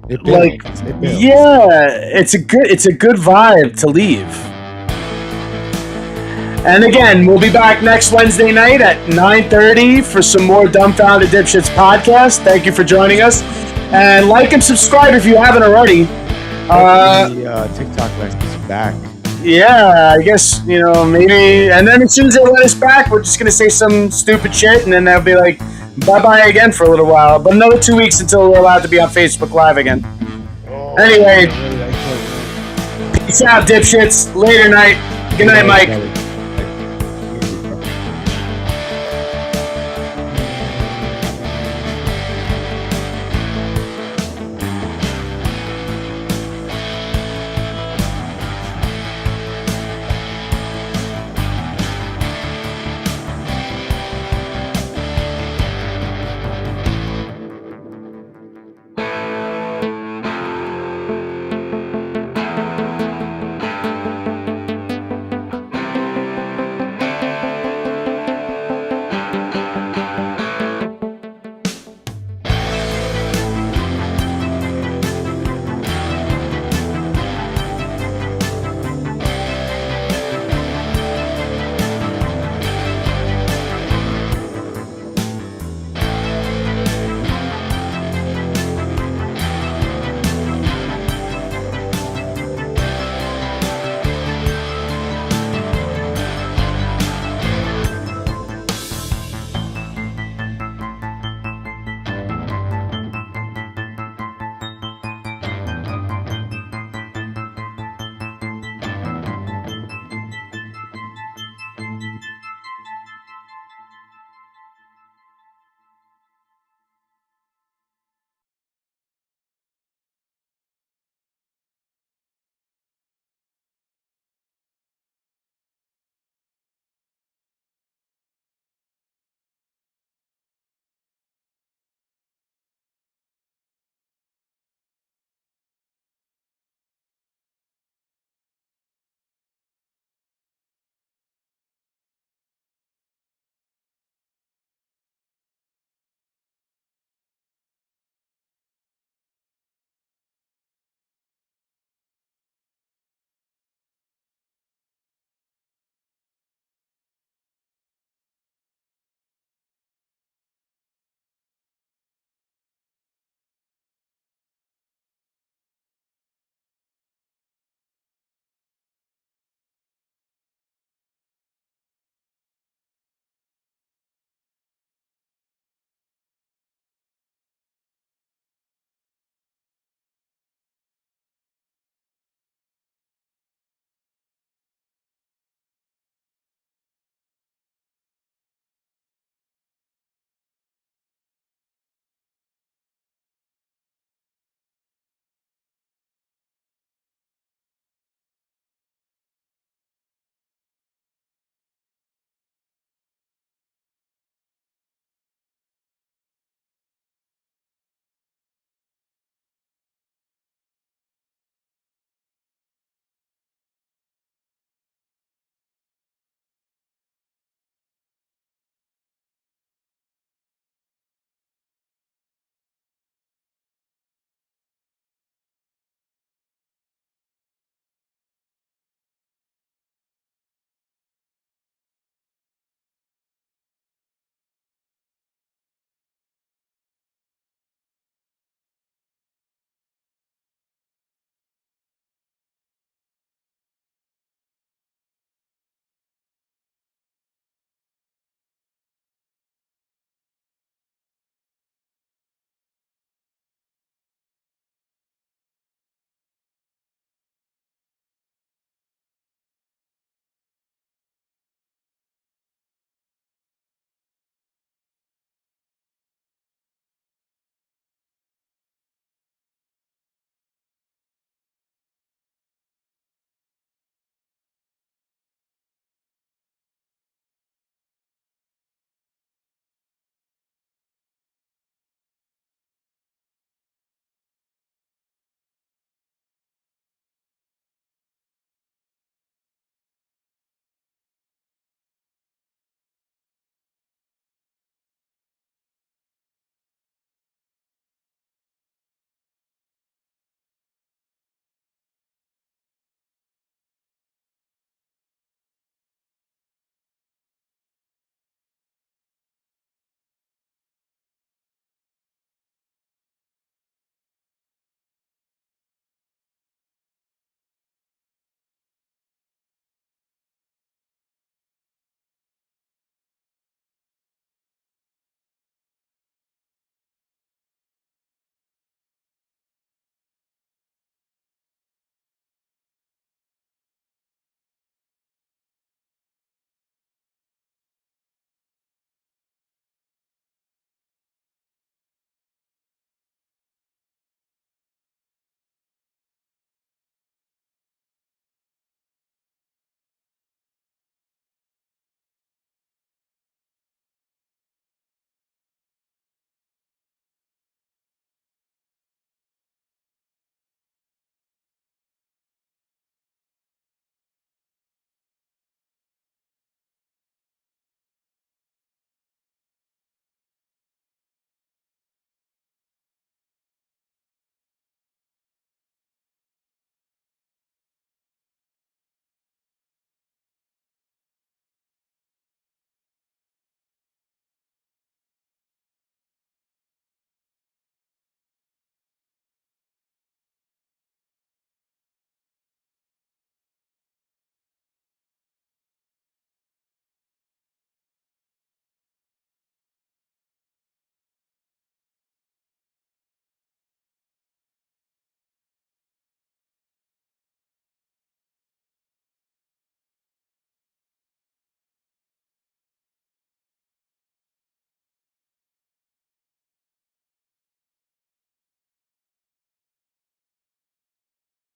it's a good vibe to leave. And again, we'll be back next Wednesday night at 9:30 for some more Dumbfounded Dipshits podcast. Thank you for joining us. And like and subscribe if you haven't already. TikTok lets us back. Yeah, I guess, you know, maybe. And then as soon as they let us back, we're just going to say some stupid shit. And then they'll be like, bye-bye again for a little while. But another 2 weeks until we're allowed to be on Facebook Live again. Anyway, peace out, dipshits. Later night. Good night, Mike.